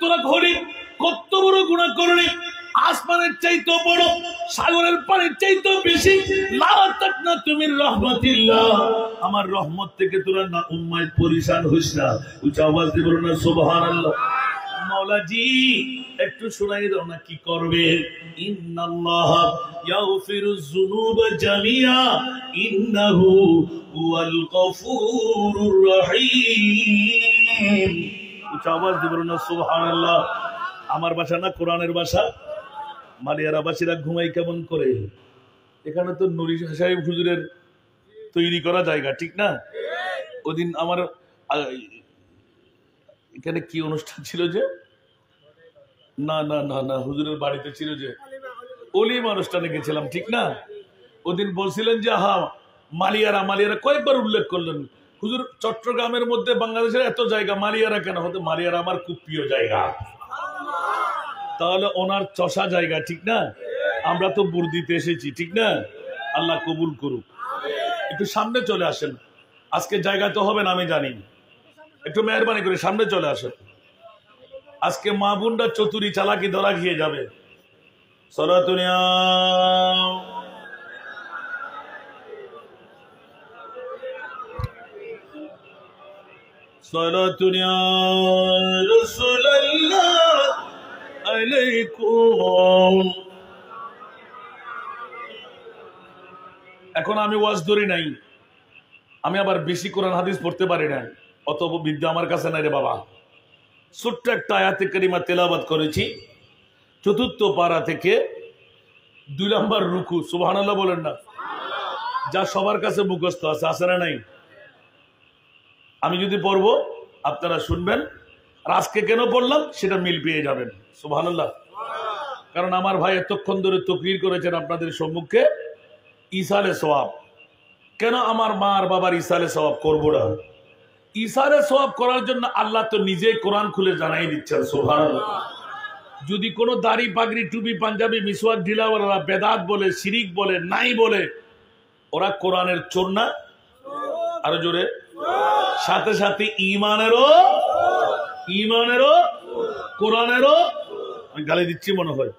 তোরা ঘরে কত বড় গুনাহ করলি, আসমানের চাইতে বড়, সাগরের পানির চাইতে বেশি। লা তাকনাতু মির রাহমাতিল্লাহ, আমার রহমত থেকে তোরা না উম্মায় পরিশান হইস না। উচ্চ আওয়াজ দিয়ে বলো না সুবহানাল্লাহ। মাওলাজি একটু শোনাই দাও না কি করবে। ইন্নাল্লাহা ইয়াগফিরুয যুনুবা জামিআ ইন্নাহু হুয়াল গফুরুর রহিম। উচ্চ আওয়াজ দিয়ে বলো না সুবহানাল্লাহ। আমার ভাষা না কোরআনের ভাষা। মালিয়ারাবাসীরা ঘুমাই কেমন করে? এখানে তো নুরি সাহেব হুজুরের তৈরি করা জায়গা, ঠিক না? ওদিন আমার এখানে কি অনুষ্ঠান ছিল যে, না না না না হুজুরের বাড়িতে ছিল যে অলিম অনুষ্ঠানে গেছিলাম, ঠিক না? ওদিন বলছিলেন যে মালিয়ারা কয়েকবার উল্লেখ করলেন। হুজুর চট্টগ্রামের মধ্যে বাংলাদেশের এত জায়গা, মালিয়ারা কেন হতো? মালিয়ারা আমার খুব প্রিয় জায়গা। তাহলে ওনার চষা জায়গা, ঠিক না? আমরা তো বুর্দিতে এসেছি, ঠিক না? আল্লাহ কবুল করুক। একটু সামনে চলে আসেন, আজকে জায়গা তো হবে না আমি জানি, একটু মেহরবানি করে সামনে চলে আসেন। আজকে মা বোনরা চতুরি চালাকি ধরা খেয়ে যাবে। সরাতুনিয়া সরাতুনিয়া রাসূলুল্লাহ আলাইকুম। এখন আমি ওয়াজ ধরি নাই, আমি আবার বেশি কোরআন হাদিস পড়তে পারি না, অত বিদ্যা আমার কাছে নাই রে বাবা। ছোট্ট একটা আয়াতে কারিমা তেলাওয়াত করেছি, চতুর্থ পারা থেকে 2 নম্বর রুকু। সুবহানাল্লাহ বলেন না, যা সবার কাছে মুখস্থ আছে, আছে না নাই? আমি যদি পড়বো আপনারা শুনবেন, আর আজকে কেন পড়লাম সেটা মিল পেয়ে যাবেন। সুবহানাল্লাহ। কারণ আমার ভাই এতক্ষণ ধরে তাকরীর করেছেন আপনাদের সম্মুখে ইসালে সওয়াব। কেন আমার মা আর বাবার ইসালে সওয়াব করবো না? ইসালে সওয়াব করার জন্য আল্লাহ তো নিজেই কোরআন খুলে জানাই দিচ্ছেন। সুবহানাল্লাহ। যদি কোনো দাড়ি পাগড়ি টুপি পাঞ্জাবি মিসওয়াক ঢিলাওয়ালা বেদাত বলে, শিরিক বলে, নাই বলে, ওরা কোরআনের চোর না? আরো জোরে। সাথে সাথে ইমানেরও কোরআনেরও। আমি গালি দিচ্ছি মনে হয়।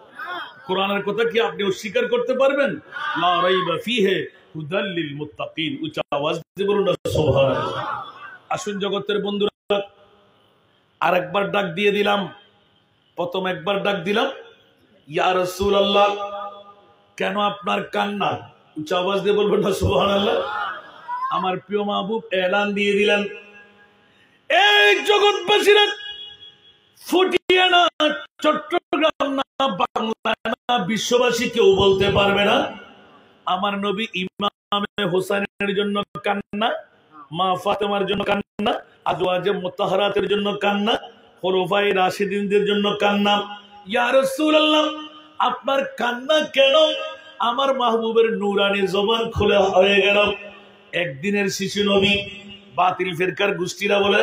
কোরআনের কথা কি আপনি অস্বীকার করতে পারবেন? লা রাইবা ফিহি হুদাল লিল মুত্তাকিন। উচ্চ আওয়াজ দিয়ে বলুন সুবহানাল্লাহ। আসুন জগতের বন্ধুরা, আরেকবার ডাক দিয়ে দিলাম। প্রথম একবার ডাক দিলাম ইয়া রাসূলুল্লাহ, কেন আপনার কান্না? উচ্চ আওয়াজ দিয়ে বলবেন না সুবহানাল্লাহ। আমার প্রিয় মাহবুব এলান দিয়ে দিলেন, এই জগৎবাসীরা, ফুটিয়ে না, চট্টগ্রাম না, বাংলা না, বিশ্ববাসী কেউ বলতে পারবে না আমার নবী ইমামে হোসেনের জন্য কান্না, মা ফাতেমার জন্য কান্না, আজওয়াজে মুতাহহারাতের জন্য কান্না, খুলাফায়ে রাশিদিনদের জন্য কান্না। ইয়া রাসূলুল্লাহ, আপনার কান্না কেন? আমার মাহবুবের নূরানি জবান খুলে হয়ে গেল। একদিনের শিশু নবী। বাতিল ফিরকার গোষ্ঠীরা বলে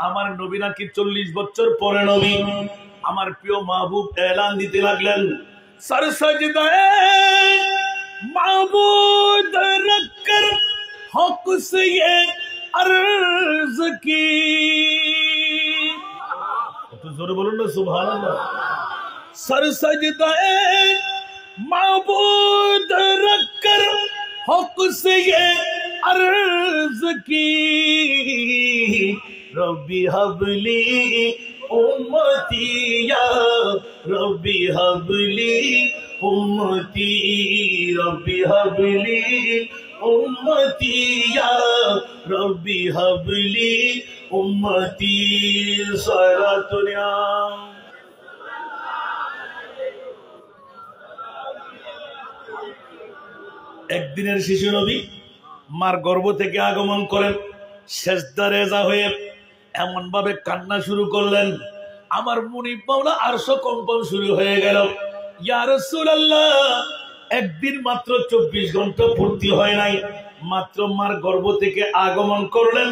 আমার নবী নাকি 40 বছর পরে নবী। আমার প্রিয় মাহবুব এলান দিতে লাগলেন, সর সজদায়ে মাবুদ রখকর হক সে ये अर्ज की। তো জোরে বলুন না সুবহানাল্লাহ। সর সজদায়ে মাবুদ রখকর হক সে ये अर्ज की। रब्बी हबली उम्मती या रब्बी हबली उम्मती, रब्बी हबली उम्मती या रब्बी हबली उम्मती। सलातुनिया একদিনের শিশু নবী মার গর্ভ থেকে আগমন করেন, সেজদা রেজা হয়ে এমন ভাবে কান্না শুরু করলেন, আমার মুনিব মাওলা আরশ কম্পন শুরু হয়ে গেল। ইয়া রাসূলুল্লাহ, একদিন মাত্র 24 ঘন্টা পূর্তি হয় নাই, মাত্র মার গর্ভ থেকে আগমন করলেন,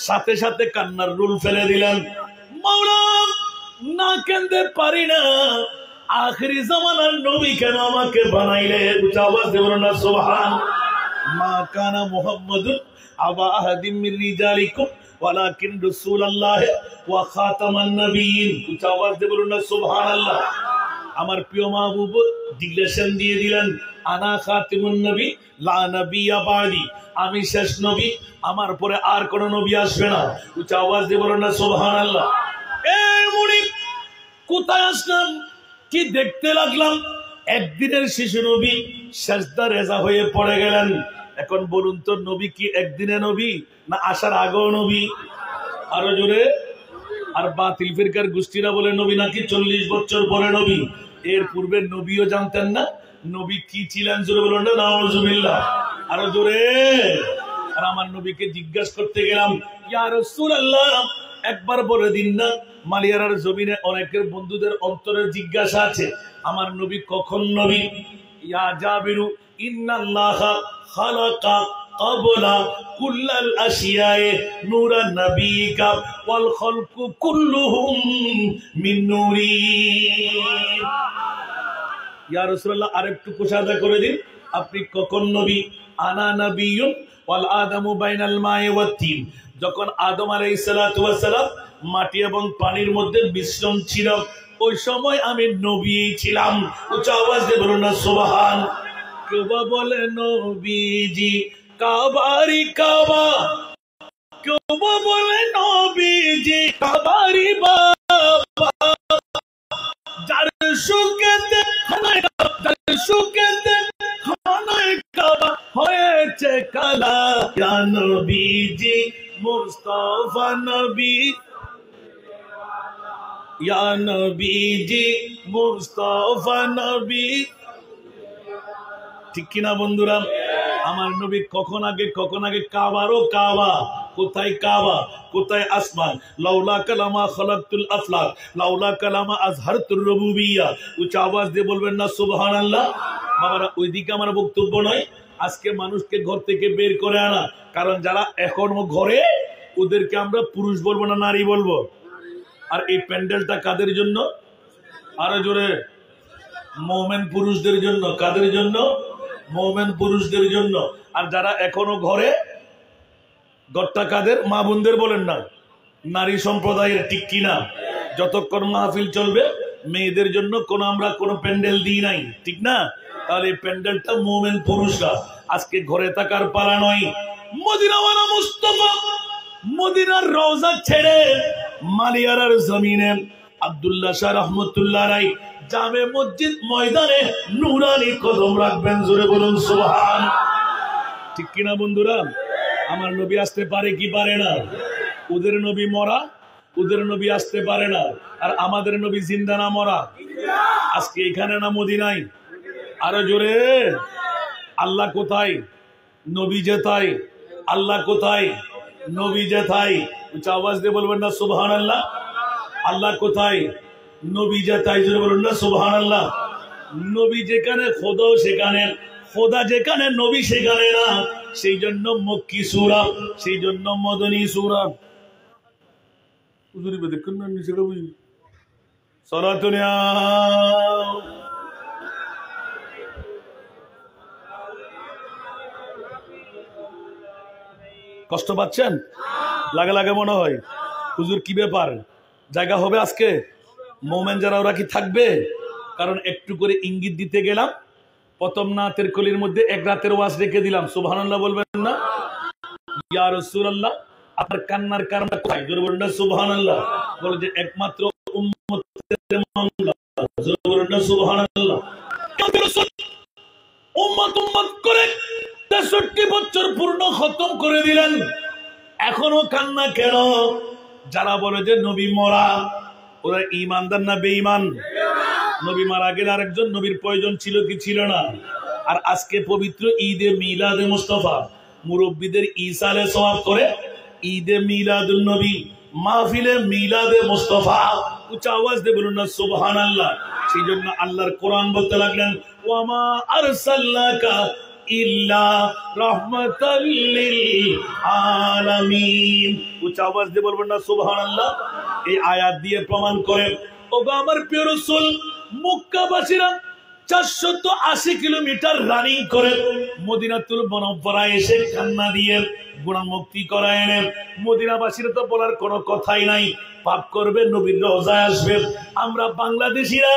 সাথে সাথে কান্নার রুল ফেলে দিলেন। মাওলা, না কাঁদতে পারি না, আখিরি জামানার নবী কেন আমাকে বানাইলে? উচ্চ আওয়াজ দিয়ে বলুন না সুবহান। মা কানা মুহাম্মাদুন আবা আহাদিম মির রিজালিকুম ওয়ালাকিন রাসূলুল্লাহ ওয়া খাতামান নবিয়্যিন। উচ্চ আওয়াজ দিয়ে বলুন না সুবহানাল্লাহ। আমার প্রিয় মাহবুব ডিক্লেরেশন দিয়ে দিলেন, আনা খাতিমুন নবী লা নবিয়্যা বাদি, আমি শেষ নবী, আমার পরে আর কোন নবী আসবে না। উচ্চ আওয়াজ দিয়ে বলুন না সুবহানাল্লাহ। এই মুড়ি কোথায় আসলাম, কি দেখতে লাগলাম? একদিনের শিশু নবী সেজদা রেজা হয়ে পড়ে গেলেন। এখন বলুন তো, নবী কি একদিনে নবী না আসার আগেও নবী? আরো জোরে। আর বাতিল ফিরকার গোষ্ঠীরা বলে নবী নাকি 40 বছর পরে নবী। এর পূর্বে নবীও জানতেন না। নবী কি ছিলেন জোরে বলুন না নাউজুবিল্লাহ। আরো জোরে। আর আমার নবীকে জিজ্ঞাসা করতে গেলাম, ইয়া রাসূলুল্লাহ একবার বলে দিন না। মালিয়ারার জমিনে অনেকের বন্ধুদের অন্তরে জিজ্ঞাসা আছে, আমার নবী কখন নবী? ইয়া জাবিরু ইন্নাল্লাহা খালাকা ক্বাবলা কুল্লাল আশিয়ায়ে নূরান নবিকা ওয়াল খালকু কুল্লুহুম মিন নূরি। ইয়া রাসূলুল্লাহ আরেকটু কোশাদা করে দিন, আপনি কখন নবী? আনা নবিয়্যুন ওয়াল আদামু বাইনাল মা'i ওয়াত তিন। যখন আদম আলাইহিস সালাতু ওয়াস সালাম মাটি এবং পানির মধ্যে মিশ্রণ ছিল, ওই সময় আমি নবী ছিলাম। উচ্চ আওয়াজ দিয়ে বলুন না সুবহান। কেউ বলে নবীজি কাবারি কাবা, কেউ বলে নবীজি কাবারি বাবা, যার সুখেতে খানায় যার সুখেতে খানায় কাবা হয়েছে কালা। ইয়া নবীজি মুস্তাফা নবী, ইয়া নবীজি মুস্তাফা নবী। ঠিক কিনা বন্ধুরা? আমার নবী কখন আগে কাবারও কাবা। কোথায় কাবা, কোথায় আসমান? লাউলা কালামা খালাকতুল আফলাক, লাউলা কালামা আজহারতুর রুবুবিয়্যা। উচ্চ আওয়াজ দিয়ে বলবেন না সুবহানাল্লাহ। বাবারা, ওইদিকে আমার বক্তব্য নয়। আজকে মানুষকে ঘর থেকে বের করে আনা, কারণ যারা এখনো ঘরে ওদেরকে আমরা পুরুষ বলবো না নারী বলবো। আর এই প্যান্ডেলটা কাদের জন্য? আরো জোরে। মুমিন পুরুষদের জন্য। কাদের জন্য? মুমিন পুরুষদের জন্য। আর যারা এখনো ঘরে, ঘরটা কাদের? মা বোনদের বলেন না, নারী সম্প্রদায়ের। ঠিক কিনা? যতক্ষণ মাহফিল চলবে মেয়েদের জন্য আমরা কোনো প্যান্ডেল দিই নাই, ঠিক না? তাহলে এই প্যান্ডেলটা মুমিন পুরুষরা। আজকে ঘরে থাকার পালা নয়। মদিনাওয়ালা মুস্তাফা মদিনার রওজা ছেড়ে মালিয়ারার জমিনে আব্দুল্লাহ শাহ রহমতুল্লাহ আলাইহি জামে মসজিদ ময়দানে নুরানি কদম রাখবেন। জোরে বলুন সুবহান। ঠিক কিনা বন্ধুরা? আমার নবী আসতে পারে কি পারে না? ওদের নবী মরা, ওদের নবী আসতে পারে না। আর আমাদের নবী জিন্দা না মরা? আজকে এখানে না মদিনায়? আরো জোরে। আল্লাহ কোথায়? নবী যেথায়। আল্লাহ কোথায়? নবী যেথায়। উচ্চ আওয়াজ দিয়ে বলবেন না সুবহানাল্লাহ। আল্লাহ কোথায়? নবী যেথায়। জোরে বলুন না সুবহানাল্লাহ। নবী যেখানে খোদাও সেখানে, খোদা যেখানে নবী সেখানে না। সেই জন্য মক্কি সূরা, সেই জন্য মদনী সূরা। হুজুরি দেখুন না নিচে কবি সালাতুনিয়া। কষ্ট পাচ্ছেন? লাগে মনে হয়। হুজুর কি ব্যাপার, জায়গা হবে আজকে? মোমেন যারা ওরা কি থাকবে? কারণ একটু করে ইঙ্গিত দিতে গেলাম। প্রথম নাতের কলির মধ্যে এক রাতের ওয়াজ রেখে দিলাম। সুবহানাল্লাহ বলবেন না? ইয়া রাসূলুল্লাহ আপনার কান্নার কারণটা কোথায়? জোরে বলুন না সুবহানাল্লাহ। বলে যে একমাত্র উম্মতের মামলা। জোরে বলুন না সুবহানাল্লাহ। উম্মত করে 63 বছর পূর্ণ খতম করে দিলেন, এখনো কান্না কেন? যারা বলে যে নবী মরা, ওরা ঈমানদার না বেঈমান? নবী মারা গেলে আরেকজন নবীর প্রয়োজন ছিল কি ছিল না? আর আজকে পবিত্র ঈদে মিলাদে মুস্তাফা, মুরব্বীদের ঈসালে সওয়াব করে ঈদে মিলাদুন নবী, মাহফিলে মিলাদে মুস্তাফা। উচ্চ আওয়াজ দিয়ে বলুন না সুবহানাল্লাহ। সেই জন্য আল্লাহর কোরআন বলতে লাগলেন, ওয়ামা আরসালনাকা ইল্লা রাহমাতাল লিল আলামিন। উচ্চ আওয়াজ দিয়ে বলবেন না সুবহানাল্লাহ। এই আয়াত দিয়ে প্রমাণ করেন, ওগো আমার প্রিয় রাসূল, মক্কাবাসীরা 480 কিলোমিটার রানিং করে মদিনাতুল মুনাওয়ারায় এসে কান্না দিয়ে গুনাহ মুক্তি করায় এনে মদিনাবাসীর তো বলার কোনো কথাই নাই, পাপ করবে নবীর রওজায় আসবে। আমরা বাংলাদেশিরা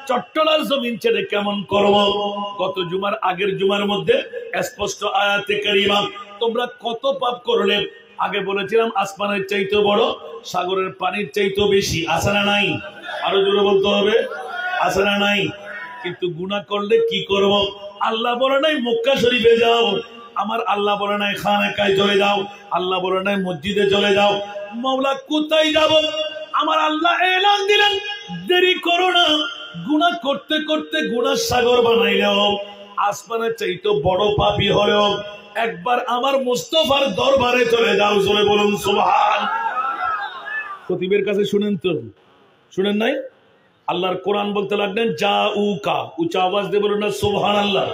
চট্টলার জমিন ছেড়ে কেমন করব? গত জুমার আগের জুমার মধ্যে স্পষ্ট আয়াতে কারিমা, তোমরা কত পাপ করলে। আগে বলেছিলাম আসমানের চাইতে বড়, সাগরের পানির চাইতে বেশি, আছে না নাই? আরো জোরে বলতে হবে, আছে না নাই? কিন্তু গুনাহ করলে কি করব? আল্লাহ বলে নাই মক্কা শরীফে যাও, আমার আল্লাহ বলে নাই খানাকায় চলে যাও, আল্লাহ বলে নাই মসজিদে চলে যাও। মাওলা কোথায় যাব? আমার আল্লাহ এলান দিলেন, দেরি করো না, গুনাহ করতে করতে গুনাহ সাগর বানাইলেও আসমানের চাইতে বড় পাপী হলেও একবার আমার মুস্তাফার দরবারে চলে যাও। জোরে বলুন সুবহান। খতিবের কাছে শুনেন তো, শুনেন নাই? আল্লাহর কোরআন বলতে লাগলেন জাউকা, উচ্চ আওয়াজ দিয়ে বলুন না সুবহানাল্লাহ।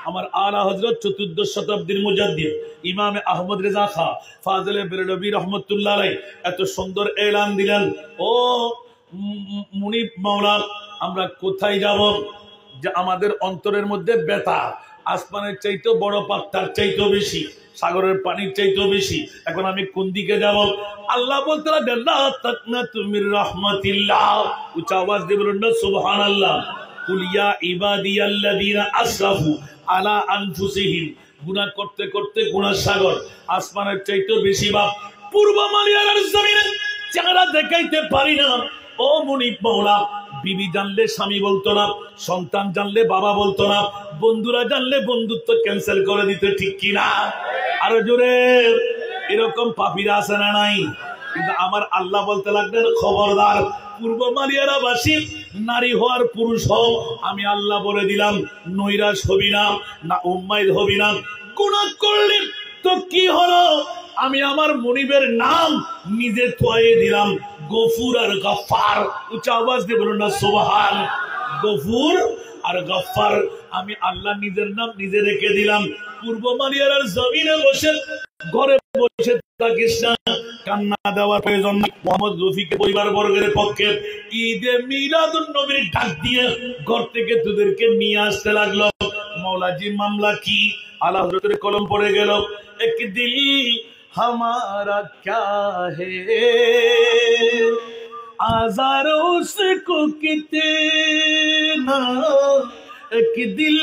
আমার আলা হযরত 14 শতাব্দীর মুজাদ্দিদ ইমামে আহমদ রেজা খা ফাজলে বেরলভী রহমতুল্লাহ আলাইহি এত সুন্দর এলান দিলেন, ও মুনিব মাওলা, আমরা কোথায় যাব? যে আমাদের অন্তরের মধ্যে ব্যথা, আসমানের চাইতে বড় পাপ, তার চাইতেও বেশি, সাগরের পানির চাইতেও বেশি, এখন আমি কোন দিকে যাব? আল্লাহ বলতে লাগলেন লা তাকনাতু মির রাহমাতিল্লাহ, উচ্চ আওয়াজ দিয়ে বলুন না সুবহানাল্লাহ। কুল ইয়া ইবাদিয়াল্লাযীনা আসরাফু আলা আনফুসিহিম, গুনাহ করতে করতে গুনাহ সাগর, আসমানের চাইতেও বেশি বাপ। পূর্ব মালিয়ার জমিনে চেহারা দেখাইতে পারি না, ও মুনিব মাওলা। বিবি জানলে স্বামী বলতো না, সন্তান জানলে বাবা বলতো না, বন্ধুরা জানলে বন্ধুত্ব ক্যান্সেল করে দিতে, ঠিক কিনা? আরো জোরে। এরকম পাপীরা আছে না নাই? কিন্তু আমার আল্লাহ বলতে লাগলেন খবরদার, পূর্ব মালিয়ারা বাসী নারী হওয়ার পুরুষ হও, আমি আল্লাহ বলে দিলাম নৈরাশ হবি না, না উম্মাইদ হবি না। গুনাহ করলে তো কি হলো? আমি আমার মনিবের নাম নিজে তোয়ে দিলাম, গফুর আর গফফার। উচ্চ আওয়াজ দিয়ে বলুন না সুবহান। গফুর আর গফফার, আমি আল্লাহ নিজের নাম নিজে রেখে দিলাম। পূর্ব মালিয়ার জমিনে বসে, ঘরে বসে থাকিস না, কান্না দেওয়ার প্রয়োজন নেই। মোহাম্মদ রফিকে পরিবার বর্গের পক্ষে ঈদে মিলাদুন নবীর ডাক দিয়ে ঘর থেকে তোদেরকে নিয়ে আসতে লাগলো। মৌলাজি মামলা কি? আলা হযরতের কলম পড়ে গেল, এক দিল हमारा क्या है आजार उसको कितना, एक दिल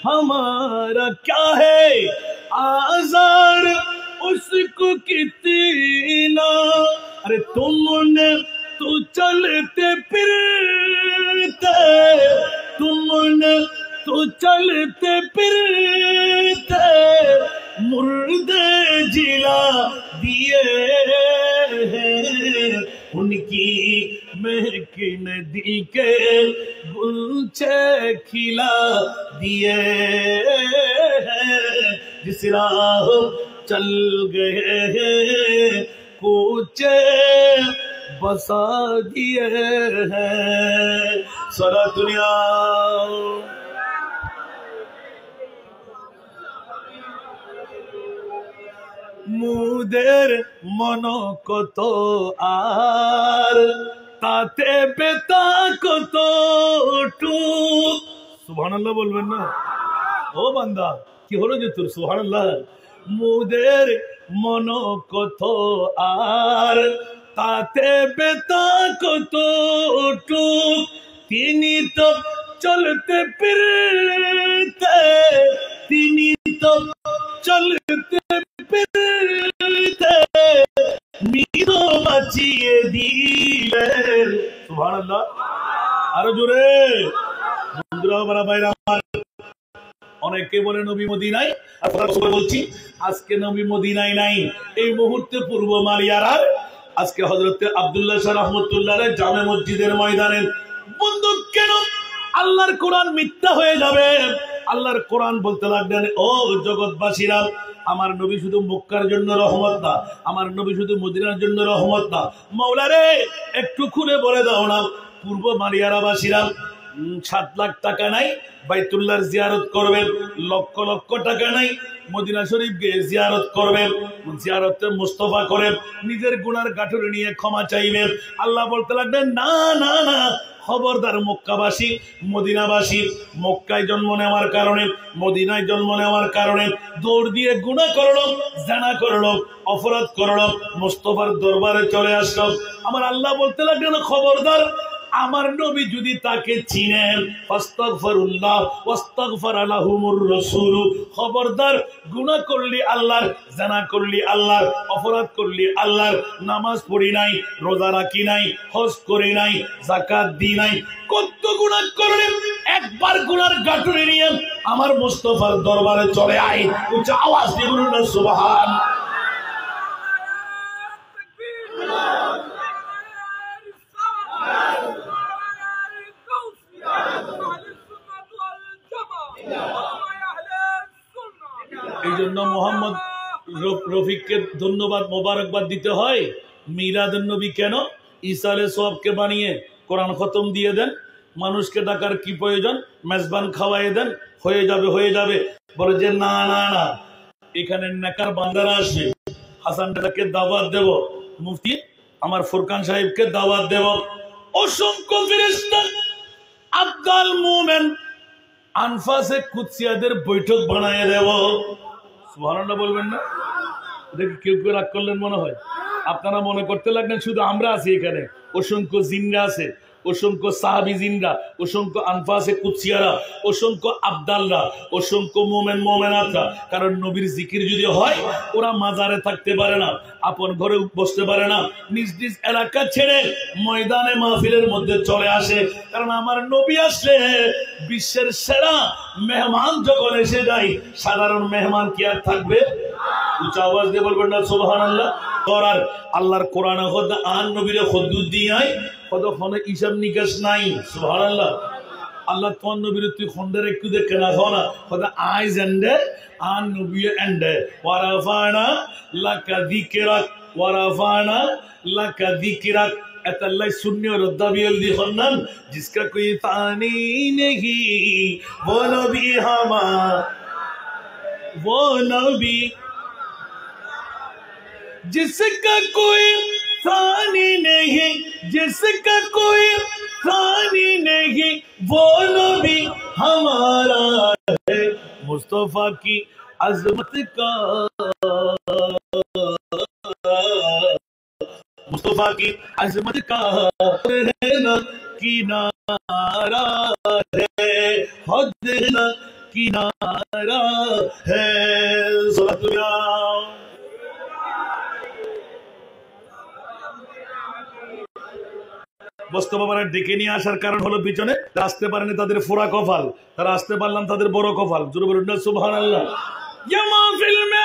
हमारा क्या है आजार उसको कितना। अरे तुमने तो चलते फिरते, तुमने तो चलते फिरते मुर्दे जिला दिए हैं, उनकी महक नदी के गुलछे खिला दिए हैं, जिस राह चल गए हैं कूचे बसा दिए हैं। सारा दुनिया মুদের মন কত আর তাতে বেতা কত টুক। সুবহানাল্লাহ বলবেন না? ও বান্দা, কি হলো যে তোর? সুবহানাল্লাহ। মুদের মন কত আর তাতে বেতা কত টুক, তিনি তো চলতে ফিরতে, তিনি তো চলতে ফিরতে মৃত্যু বাঁচিয়ে দিলেন। সুবহানাল্লাহ। আরো জোরে। বন্ধুরা আমার ভাইরা আমার, অনেকে বলে নবী মদিনায়, বলছি আজকে নবী মদিনায় নাই। এই মুহূর্তে পূর্ব মালিয়ারার আজকে হযরতে আব্দুল্লাহ শাহ রহমতুল্লাহ জামে মসজিদের ময়দানে বন্ধু কেন আল্লাহর কোরআন মিথ্যা হয়ে যাবে? আল্লাহর কোরআন বলতে লাগলেন, ও জগৎবাসীরা, আমার নবী শুধু মক্কার জন্য রহমত না, আমার নবী শুধু মদিনার জন্য রহমত না। মাওলা রে, একটু খুলে বলে দাও না, পূর্ব মালিয়ারাবাসীরা 7 লাখ টাকা নাই বাইতুল্লাহর জিয়ারত করবেন, লক্ষ লক্ষ টাকা নাই মদিনা শরীফ গিয়ে জিয়ারত করবেন, জিয়ারতে মুস্তাফা করেন, নিজের গুনার গাঁটুরি নিয়ে ক্ষমা চাইবেন। আল্লাহ বলতে লাগলেন না না না, খবরদার মক্কাবাসী মদিনাবাসী, মক্কায় জন্ম নেওয়ার কারণে মদিনায় জন্ম নেওয়ার কারণে দৌড় দিয়ে গুনাহ করলো, জানা করলো, অপরাধ করলো, মুস্তাফার দরবারে চলে আসলো। আমার আল্লাহ বলতে লাগলেন খবরদার, আমার নবী যদি তাকে চিনেন ফাস্তাগফিরুল্লাহ ওয়াস্তাগফারা লাহুমুর রাসূল, খবরদার গুনাহ করলি আল্লাহর, জানা করলি আল্লাহর, অপরাধ করলি আল্লাহর, নামাজ পড়ি নাই, রোজা রাখি নাই, হজ করি নাই, যাকাত দি নাই, কত গুনাহ করলি, একবার গুনার গাঁটুরি নিয়ে আমার মুস্তাফার দরবারে চলে আয়। উচ্চ আওয়াজ দিয়ে বলুন না সুবহান। এই জন্য মোহাম্মদ রফিককে ধন্যবাদ মোবারকবাদ দিতে হয়। মিলাদুন নবী কেন? ঈসা আলাইহিস সালামকে বানিয়ে কোরআন খতম দিয়ে দেন, মানুষকে ডাকার কি প্রয়োজন, মেজবান খাওয়াই দেন, হয়ে যাবে হয়ে যাবে। বলে যে না না না, এখানে নেকার বান্দারা আসবে, হাসান দাদাকে দাওয়াত দেব, মুফতি আমার ফুরকান সাহেবকে দাওয়াত দেব, অসংখ্য ফেরেশতা আব্দাল মোমেন আনফাসে কুদসিয়াদের বৈঠক বানায় দেব। সুবহানাল্লাহ বলবেন না? দেখি কেউ কেউ রাগ করলেন মনে হয়। আপনারা মনে করতে লাগলেন শুধু আমরা আছি এখানে, অসংখ্য জিনরা আছে, অসংখ্য সাহাবী জিনরা, অসংখ্য আনফাসে কুদসিয়ারা, অসংখ্য আব্দালরা, অসংখ্য মোমেন মোমেনাতরা। কারণ নবীর জিকির যদি হয় ওরা মাজারে থাকতে পারে না, আপন ঘরে বসতে পারে না, নিজ নিজ এলাকা ছেড়ে ময়দানে মাহফিলের মধ্যে চলে আসে। কারণ আমার নবী আসলে বিশ্বের সেরা মেহমান যখন এসে যায়, সাধারণ মেহমান কি আর থাকবে? উচ্চ আওয়াজ দিয়ে বলবেন না সুবহানাল্লাহ। আর আল্লাহর কোরআন হদ আন নবীরে খদ্দুদ দিয়াই কতক্ষণ হিসাব নিকাশ নাই। সুবহানাল্লাহ। আল্লাহ তোর নবীর তুই খন্ডের একটু দেখে না না কত আইজ এন্ডে আন নবী এন্ডে ওয়ারাফানা লাকা যিকরাক ওয়ারাফানা লাকা যিকরাক। अल्लाह सुन्नी और रद्दाबियल दी खन्नन जिसका कोई तानी नहीं वो नबी हमारा, वो नबी जिसका कोई तानी नहीं, जिसका कोई तानी नहीं वो नबी हमारा है। मुस्तफा की अजमत का, मुस्तफा की अजमत का है न किनारा है, हद न किनारा है। বস্তবাবারা ডেকে নিয়ে আসার কারণ হলো পিছনে আসতে পারেনি তাদের ফোড়া কপাল, তারা আসতে পারলাম তাদের বড় কপাল। জোরে বলুন না সুবহানাল্লাহ। ইয়া মাহফিল মে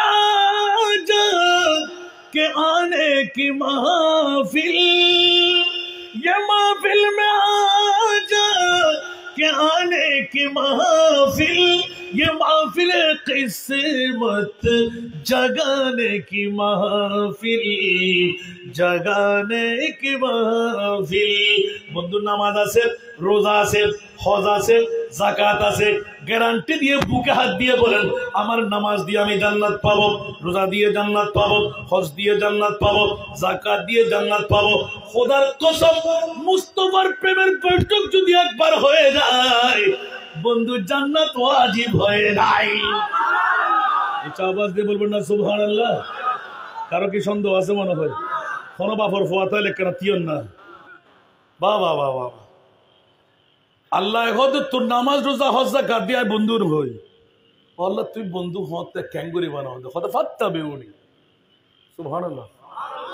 আজা के आने की महफिल, ये महफिल में आजा के आने की महफिल, ये महफिल किस्मत जगाने की महफिल, जगाने की महफिल। बंधु नामाज আছে, রোজা আছে, হজ আছে, যাকাত আছে, গ্যারান্টি দিয়ে বুকে হাত দিয়ে বলেন আমার নামাজ দিয়ে আমি জান্নাত পাবো, রোজা দিয়ে জান্নাত পাবো, হজ দিয়ে জান্নাত পাবো, যাকাত দিয়ে জান্নাত পাবো। খোদার কসম মুস্তাফার প্রেমের বৈঠক যদি একবার হয়ে যায় বন্ধু জান্নাত ওয়াজিব হয়ে যায়। এটা আওয়াজ দিয়ে বলবেন না সুবহানাল্লাহ। কারো কি সন্দেহ আছে মনে হয়? কোন বাপর ফোয়াতে লেখা তিয়ন না। বাহ বাহ বাহ বাহ। আল্লাহ হদ তোর নামাজ রোজা হজ যাকাত দিয়ে বন্ধুর হই। আল্লাহ তুই বন্ধু হতে ক্যাঙ্গুরি বানাও দে খোদা ফাত্তাবিউনি। সুবহানাল্লাহ।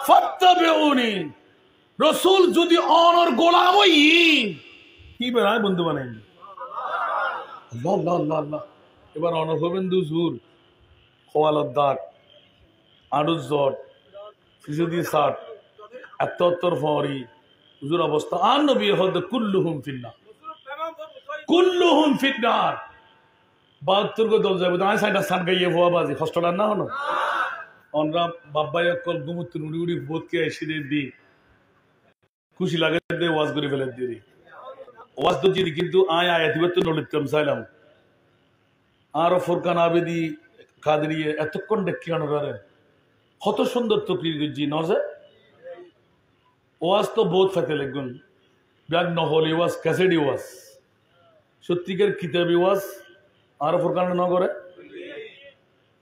ফাত্তাবিউনি। রাসূল যদি অনর গোলাম হই কি বানায় বন্ধু বানাই। আল্লাহ আল্লাহ আল্লাহ আল্লাহ। এবার অনর হবেন দুজুর খোয়ালত দাগ আড়ুজ জট ফিসুদি ষাট এত্তর ফরি হুজুর অবস্থা আর নবী হদ কুল্লুহুম ফিন্নার, কুল্লুহুম ফিন্নার। ৭২ গো দল যাবে আয় সাইডা সান গাইয়ে ভুয়া বাজি কষ্টটা না হলো অনরা বাব্বাই কল গুমুত্তুর উড়ি উড়ি বোধকে এসে দি খুশি লাগে দে ওয়াজ করে ফেলে দিই ওয়াজ তো যিনি কিন্তু আয় আয়াতিবাত নলিতম চাইলাম আর ফোরকান আবেদি কাদরিয়ে এতক্ষণ ডেকে আনবারে কত সুন্দর তকরির গজ্জি নজে ওয়াজ তো বহুত ফাতে লাগুন ব্যাগ নহলি ওয়াজ ক্যাসেডি ওয়াজ সত্যিকার কিতাবি ওয়াজ আর ফোরকান নগরে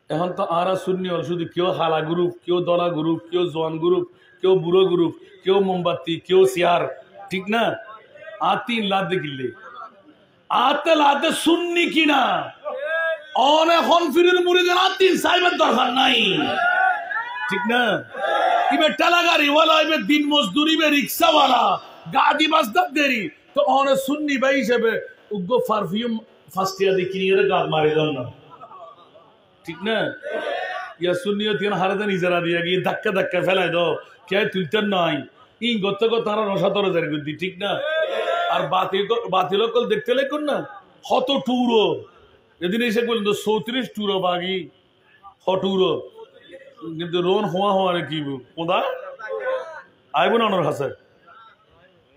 এখন তো আর শূন্য শুধু কেউ হালা গ্রুপ কেউ দলা গ্রুপ কেউ জোয়ান গ্রুপ কেউ বুড়ো গ্রুপ কেউ মোমবাতি কেউ চেয়ার ঠিক না আর 3 লাখ দেখিলে আতে লাতে শুননি কিনা অনেক ফিরের মুড়িদের আর 3 সাইবের দরকার নাই ঠিক না ইবে টেলাগাড়িওয়ালা ইবে দিন মজদুরি বে রিক্সাওয়ালা গাড়ি বাসদার দেরি তো অনেক শুননি ভাই হিসেবে উগ্র পারফিউম ফাস্টিয়া দেখি নিয়ে গাছ মারি দেন না ঠিক না ইয়া সুন্নিও তিন হারাতেন ইজারা দিয়ে গিয়ে ধাক্কা ধাক্কা ফেলাই দাও কে তুলতেন নাই ই গত তারা রসাতর জারি করতি ঠিক না আর বাতিল কল দেখতে লেখুন না হত টুরো এদিন এসে বললেন তো 34 টুরো বাগি হটুরো কিন্তু রোন হওয়া হওয়ারে কি কোদা আইব না ওনার হাসে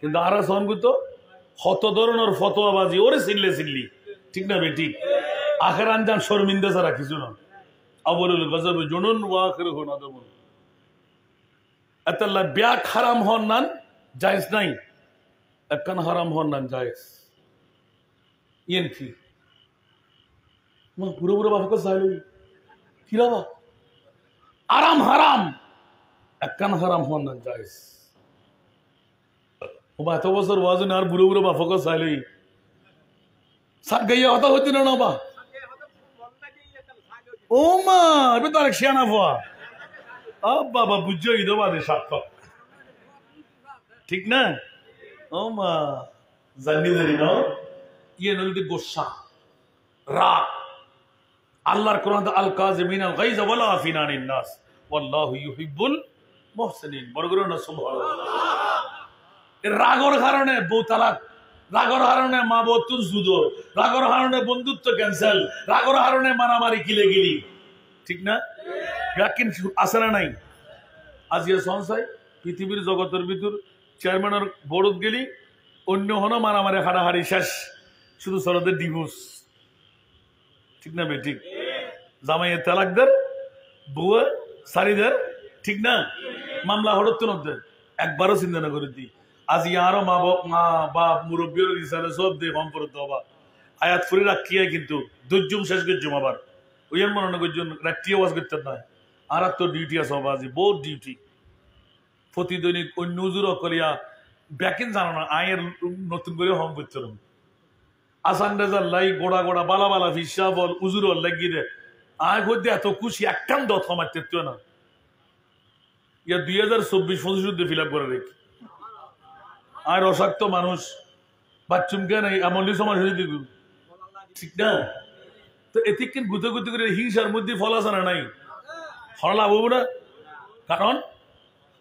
কিন্তু আর সন করতো হত ধরনের ফতোয়াবাজি ওরে সিল্লি ঠিক না বেটি আখের আনজান শর্মিন্দা ছাড়া কিছু না আবরুল গজব জুনুন ওয়া আখিরুহু নাদামুন আতাল্লাহ ব্যাক হারাম হন নান জায়েজ নাই একখান হারাম হন নান জায়েজ ইয়েন কি মা পুরো পুরো বাপকে চাইলই কি রাবা আরাম হারাম একখান হারাম হন নান জায়েজ ও এত বছর ওয়াজন আর বুড়ো বুড়ো বাপকে চাইলই সাত গাইয়া হতা হইতে না বা ও মা এবার তো আরেক শিয়ানা ভোয়া বাবা বুঝছো ঈদ বাদে সার্থক ঠিক না ও মা জানি জানি না ইয়ে নদী গোসা রাগ আল্লাহর কোরআন আল কাযিমিন আল গাইজ ওয়ালা আফিনা আনিন নাস ওয়াল্লাহু ইউহিব্বুল মুহসিনিন বড় করে না সুবহানাল্লাহ এর রাগর কারণে বউ তালাক রাগর কারণে মা বতুন জুদো রাগর কারণে বন্ধুত্ব ক্যান্সেল রাগর কারণে মারামারি কিলে গিলি ঠিক না ব্যাকিন আসে না নাই আজিয়া সংসাই পৃথিবীর জগতের ভিতর চেয়ারম্যানের বোর্ডত গেলি অন্য হনো মারামারি হাড়াহাড়ি শেষ শুধু সরদের ডিভোর্স ঠিক না বেঠিক জামাইয়ে তালাকদের বউয়ে সারিদের ঠিক না মামলা হড়ত নদের একবারও চিন্তা না করে দিই আজি আরো মা বাপ মুরব্বীর হিসাবে সব দিয়ে কম করতে হবা আয়াত ফুরি রাখিয়ে কিন্তু দুর্জুম শেষ গজ্জুম আবার ওইয়ের মনে করছেন রাত্রি আওয়াজ করতে নয় আর তো ডিউটি আছে হবা আজি বহুত ডিউটি প্রতিদৈনিক অন্য উজুর করিয়া ব্যাকিন জানো না আয়ের নতুন করে হম করতে আসান রেজার লাই গোড়া গোড়া বালা বালা ফিসা বল উজুর লাগিয়ে দে আয় করতে এত খুশি একটান দত মারতে না ইয়া 2024-25 ফিল আপ করে রেখে আর অশাক্ত মানুষ বাচ্চুম কেন এমন সমাজ হয়ে দিব ঠিক না তো এতে কিন্তু গুতে গুতে করে হিংসার মধ্যে ফল আসে না নাই ফল লাভ হবো না কারণ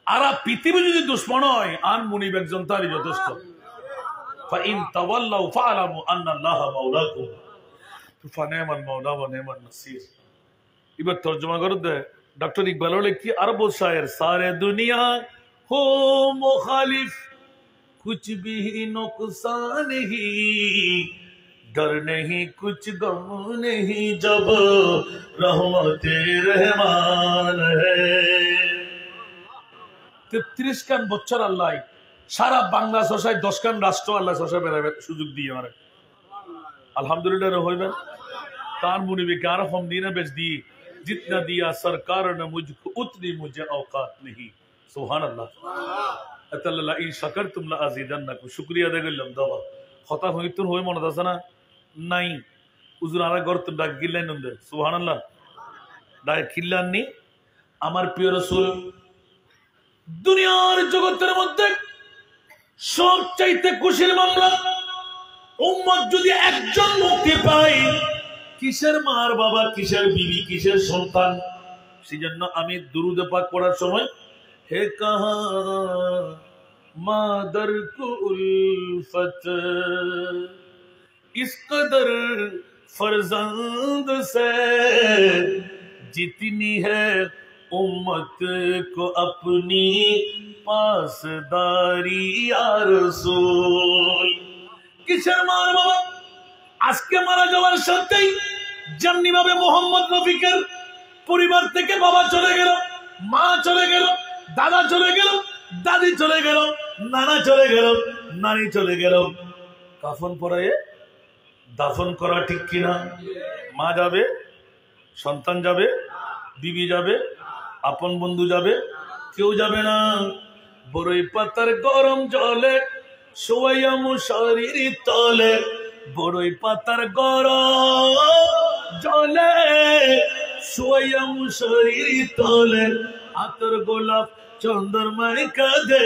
আর পৃথিবী যদি দুশ্মন হয় আন মুনিব একজন তারই যথেষ্ট ফাইন তাওয়াল্লাউ ফাআলামু আন্নাল্লাহা মাওলাকুম ফানিমাল মাওলা ওয়া নিমান নাসির এবার তরজমা করে দে ডক্টর ইকবাল লিখি আরব শায়ের সারে দুনিয়া হো মুখালিফ कुछ भी नुकसान नहीं डर नहीं कुछ गम नहीं जब रहमते रहमान है 33 খান বছর আল্লাহ সারা বাংলা শশায় 10 খান রাষ্ট্র আল্লাহ শশা বেরাবে সুযোগ দিয়ে আমারে আলহামদুলিল্লাহ হইবেন तान मुनिबे कार हम दीना बेच दी जितना दिया सरकार ने मुझको उतनी मुझे औकात नहीं सुभान अल्लाह अतल्ला इन शकरतुम ला अजीदन्नकुम शुक्रिया दे गल्लम दावा खता হইতুন হই মনে আছে না নাই হুজুর আরা গর্ত ডাক গিলেন নন্দে সুবহানাল্লাহ ডাক খিল্লাননি আমার প্রিয় রাসূল দুনিয়ার জগতের মধ্যে সবচাইতে খুশির মামলা উম্মত যদি একজন মুক্তি পায় কিসের মার বাবা কিসের বিবি কিসের সন্তান সেজন্য আমি দুরূদ পাক পড়ার সময় হে কাহা মাদার কো উলফত इस कदर फर्जंद से जितनी है उम्मत को अपनी पासदारी या रसूल কিসের মা বাবা? আজকে মারা যাওয়ার সাথেই যেমনি ভাবে মোহাম্মদ রফিকের পরিবার থেকে বাবা চলে গেল, মা চলে গেল, দাদা চলে গেল, দাদি চলে গেল, নানা চলে গেল, নানি চলে গেল, কাফন পরায়ে দাফন করা ঠিক কিনা? মা যাবে, সন্তান যাবে, বিবি যাবে, আপন বন্ধু যাবে, কেউ যাবে না। বড়ই পাতার গরম জলে শোয়াইয়া মশারির তলে, বড়ই পাতার গরম জলে শোয়াইয়া মশারির তলে, আতর গোলাপ চন্দ্রমায় কাঁদে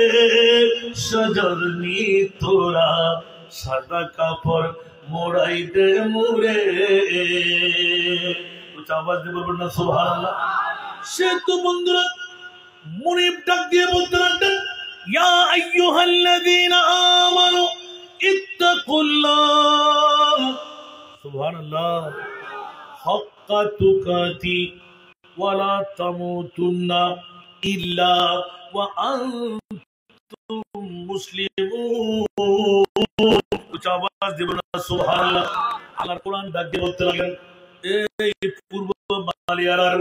সজরনি তোরা, সাদা কাপড় মোড়াই দে মুরে। আওয়াজ দিয়ে বলবেন না সুবহানাল্লাহ। সে তো বন্ধুরা মুনিব ডাক দিয়ে বলতে লাগলেন, ইয়া আইয়ুহাল্লাযীনা আমানু ইত্তাকুল্লাহ সুবহানাল্লাহ হাক্কা তুকাতি ওয়া লা তামুতুন্না ইল্লা ওয়া আনতুম মুসলিমুন। আওয়াজ দিয়ে বলবেন না সুবহানাল্লাহ। আল্লাহর কোরআন ডাক দিয়ে বলতে লাগলেন, এই পূর্ব মালিয়ার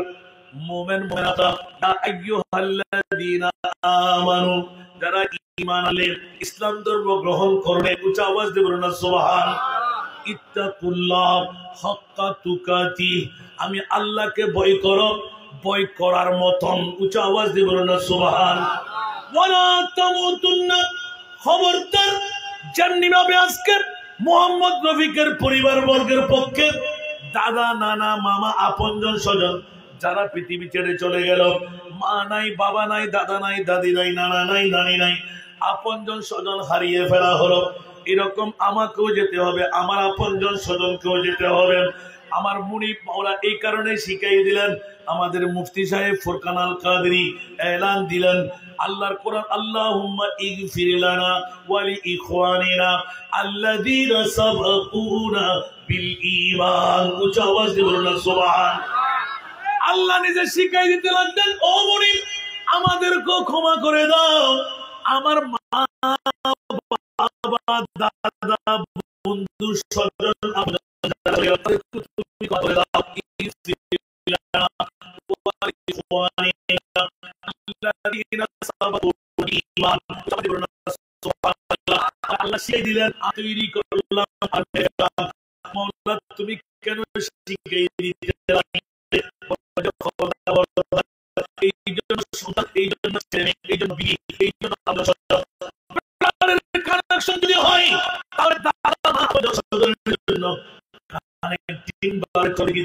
মুমিন মুমিনাতা, ইয়া আইয়ুহাল্লাযীনা আমানু, যারা ঈমান আনলে, ইসলাম ধর্ম গ্রহণ করবে, উচ্চ আওয়াজ দিয়ে বলুন না সুবহান। ইত্তাকুল্লাহ হাক্কা তুকাতি, আমি আল্লাহকে ভয় করো, ভয় করার মতন, উচ্চ আওয়াজ দিয়ে বলুন না সুবহান। ওয়ালা তামুতুন্না, খবরদার যেমনি ভাবে আজকে মোহাম্মদ রফিকের পরিবার বর্গের পক্ষে দাদা, নানা, মামা, আপনজন স্বজন যারা পৃথিবী ছেড়ে চলে গেল, মা নাই, বাবা নাই, দাদা নাই, দাদি নাই, নানা নাই, নানি নাই, আপনজন স্বজন হারিয়ে ফেলা হলো, এরকম আমাকেও যেতে হবে, আমার আপনজন স্বজনকেও যেতে হবে। আমার মুনিব মাওলা এই কারণে শিখাই দিলেন, আমাদের মুফতি সাহেব ফুরকান আল কাদরি এলান দিলেন, আল্লাহর কোরআন, আল্লাহুম্মা ইগফির লানা ওয়া লি ইখওয়ানিনা আল্লাযীনা সাবাকুনা বিল ঈমান। উচ্চ আওয়াজ দিয়ে বলুন না সুবহান। আল্লাহ নিজে শিখাই দিতে লাগলেন, ও মুনিব আমাদেরকেও ক্ষমা করে দাও, আমার মা, বাবা, দাদা, বন্ধু, স্বজন তুমি করে দাও। আল্লাহ শিখিয়ে দিলেন, তৈরি করলাম, তুমি কেন শিখিয়ে দিতে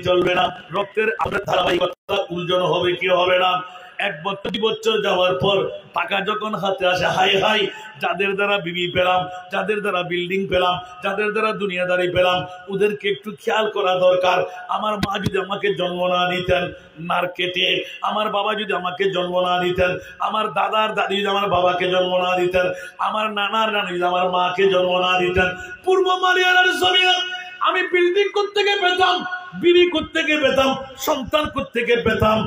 চলবে না, রক্তের আপনার ধারাবাহিকতা উলজন হবে কি হবে না। 1 বছর 2 বছর যাওয়ার পর টাকা যখন হাতে আসে, হাই হাই, যাদের দ্বারা বিবি পেলাম, যাদের দ্বারা বিল্ডিং পেলাম, যাদের দ্বারা দুনিয়াদারি পেলাম, ওদেরকে একটু খেয়াল করা দরকার। আমার মা যদি আমাকে জন্ম না দিতেন মার্কেটে, আমার বাবা যদি আমাকে জন্ম না দিতেন, আমার দাদার দাদি যদি আমার বাবাকে জন্ম না দিতেন, আমার নানার নানি যদি আমার মাকে জন্ম না দিতেন, পূর্ব মালিয়ার জমিনে আমি বিল্ডিং কোত্থেকে পেতাম, বিবি কোত্থেকে পেতাম, সন্তান কোত্থেকে পেতাম।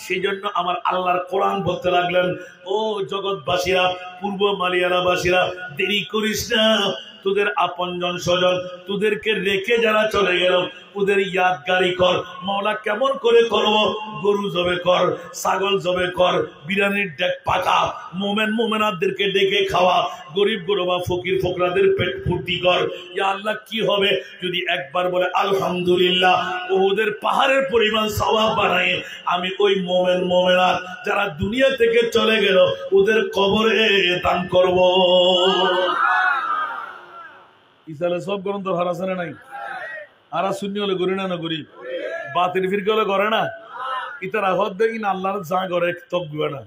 সেই জন্য আমার আল্লাহর কোরআন বলতে লাগলেন, ও জগৎবাসীরা, পূর্ব মালিয়ারা বাসীরা, দেরি করিস না, তোদের আপনজন স্বজন তোদেরকে রেখে যারা চলে গেল ওদের ইয়াদগারি কর। মাওলা কেমন করে করব? গরু জবে কর, ছাগল জবে কর, বিরিয়ানির ডেক পাকা, মোমেন মোমেনাদেরকে ডেকে খাওয়া, গরিব গরবা ফকির ফকরাদের পেট ফুর্তি কর। ইয়া আল্লাহ, কি হবে যদি একবার বলে আলহামদুলিল্লাহ, ওদের পাহাড়ের পরিমাণ সওয়াব বানায় আমি ওই মোমেন মোমেনাত যারা দুনিয়া থেকে চলে গেল ওদের কবরে দান করব। ইসালে সব গ্রন্থ হারাসানে নাই, আরা শূন্য হলে করি না, না করি বাতিল ফিরকে হলে করে না, ইতার আঘাত দেখি না আল্লাহর যা করে তক না,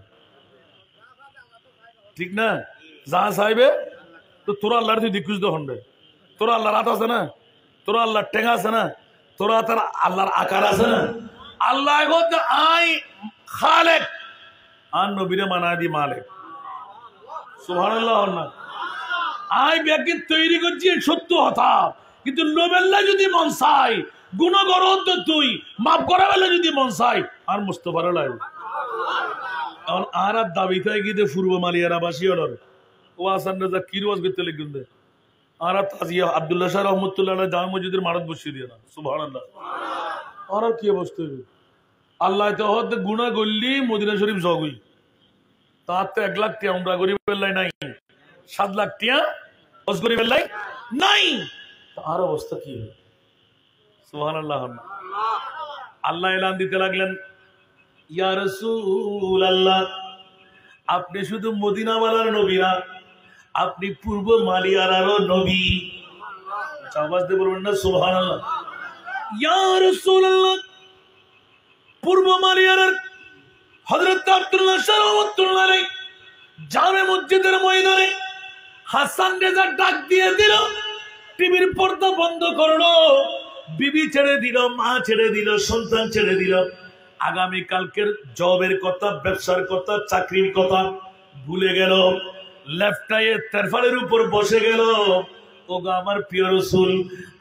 ঠিক না? যা চাইবে তো তোরা আল্লাহর তুই দিকুজ দখন্ডে, তোরা আল্লাহর হাত আছে না, তোরা আল্লাহর টেঙা আছে না, তোরা তার আল্লাহর আকার আছে না। আল্লাহ আই খালেক আর নবীরে মানা দি মালেক, সুবহানাল্লাহ না। আই ব্যাকে তৈরি করছি সত্য কথা, কিন্তু নোবেল্লা যদি মন চাই গুণগরত তুই মাফ করা বেলা যদি মন চাই আর মুস্তফার লাগে। এখন আর দাবি থাকে গিয়ে পূর্ব মালিয়ারা বাসী হল ও আসান রাজা কি রোজ করতে লিখুন দে আর তাজিয়া আব্দুল্লাহ শাহ রহমতুল্লাহ জামে মসজিদের মারত বসিয়ে দিয়ে না সুবহানাল্লাহ। আর কি অবস্থা হইবে? আল্লাহ তো হতে গুণা গল্লি মদিনা শরীফ জগুই তার তো 1 লাখ টিয়া আমরা গরিব বেল্লাই নাই, 7 লাখ টিয়া হজ গরিব বেল্লাই নাই। আর অবস্থা কি হবে? সুবহানাল্লাহ। আল্লাহ এলান দিতে লাগলেন, ইয়া রাসূলুল্লাহ, আপনি শুধু মদিনাওয়ালার নবী না, আপনি পূর্ব মালিয়ারারও নবী। আওয়াজ দিয়ে বলবেন না সুবহানাল্লাহ। ইয়া রাসূলুল্লাহ, পূর্ব মালিয়ারার হযরত আব্দুল্লাহ শাহ রাহমাতুল্লাহ আলাইহি জামে মসজিদের ময়দানে হাসান রেজা ডাক দিয়ে দিল, টিভির পর্দা বন্ধ করলো, বিবি ছেড়ে দিল, মা ছেড়ে দিল, সন্তান ছেড়ে দিল, আগামী কালকের জবের কথা, ব্যবসার কথা, চাকরির কথা ভুলে গেল, লেফটায়ে তেরফালের উপর বসে গেল। ওগো আমার প্রিয় রাসূল,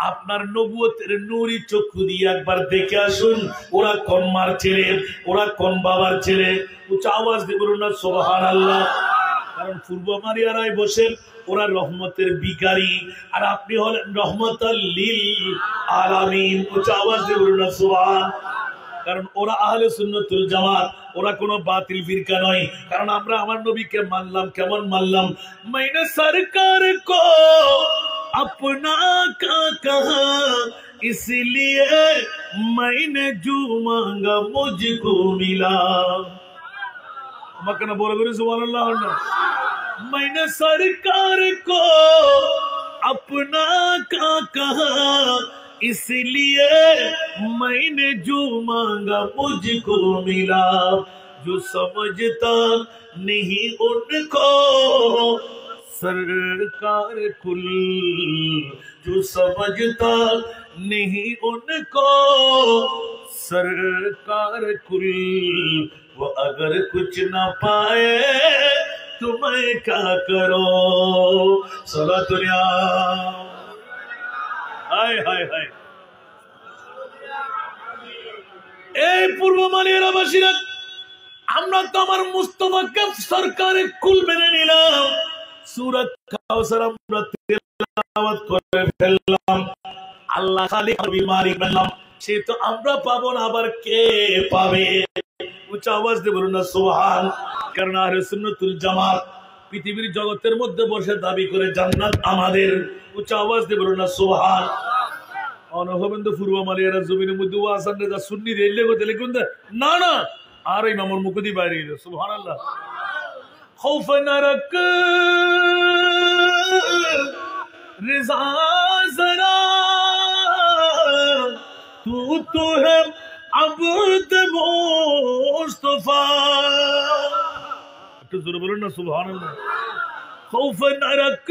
আপনার নবুয়তের নূরি চক্ষু দিয়ে একবার দেখে আসুন, ওরা কোন মার ছেলে, ওরা কোন বাবার ছেলে। উচ্চ আওয়াজ দিয়ে বলুন না সুবহানাল্লাহ। কারণ পূর্ব মারিয়ারায় বসে ওরা রহমতের ভিখারি, আর আপনি হলেন রহমাতাল লিল আলামিন। উচ্চ আওয়াজ দিয়ে বলুন না সুবহান। কারণ ওরা আহলে সুন্নাতুল জামাত, ওরা কোনো বাতিল ফিরকা নয়। কারণ আমরা আমার নবীকে মানলাম, কেমন মানলাম? মাইনে সরকার কো अपना का कहा, इसलिए मैंने जो मांगा मुझको मिला। मक्का बोला करो सुभान अल्लाह। मैंने सरकार को अपना का कहा, इसलिए मैंने जो मांगा मुझको मिला। जो समझता नहीं उनको सरकार कुल, जो समझता नहीं उनको सरकार कुल, वो अगर कुछ ना पाए तुम्हें क्या करो। सला दुनिया हाय हाय हाय। এই পূর্ব মালিয়ারা বাসীরা, আমরা তো আমার মুস্তাফাকে সরকারে কুল মেনে নিলাম, সূরা কাউসার আমরা তেলাওয়াত করে ফেললাম, আল্লাহ খালি বিমারি বললাম, সে তো আমরা পাবো না, আবার কে পাবে? উচ্চ আওয়াজ দিয়ে বলুন না সুবহান। কারণ আহলে সুন্নাতুল জামাত পৃথিবীর জগতের মধ্যে বসে দাবি করে জান্নাত আমাদের। উচ্চ আওয়াজ দিয়ে বলুন না সুবহান। অনহবন্ধ পূর্ব মালিয়ারা জমিনের মধ্যে ওয়াসান রেজা সুন্নি রেলে গো তেলে কোন না না আর ইমামুর মুকুদি বাইরে গেল সুবহানাল্লাহ। खौफ न रख रिज़ा ज़रा, तू है अब्द मुस्तफा। একটু জোরে বলুন না সুবহানাল্লাহ। खौफ न रख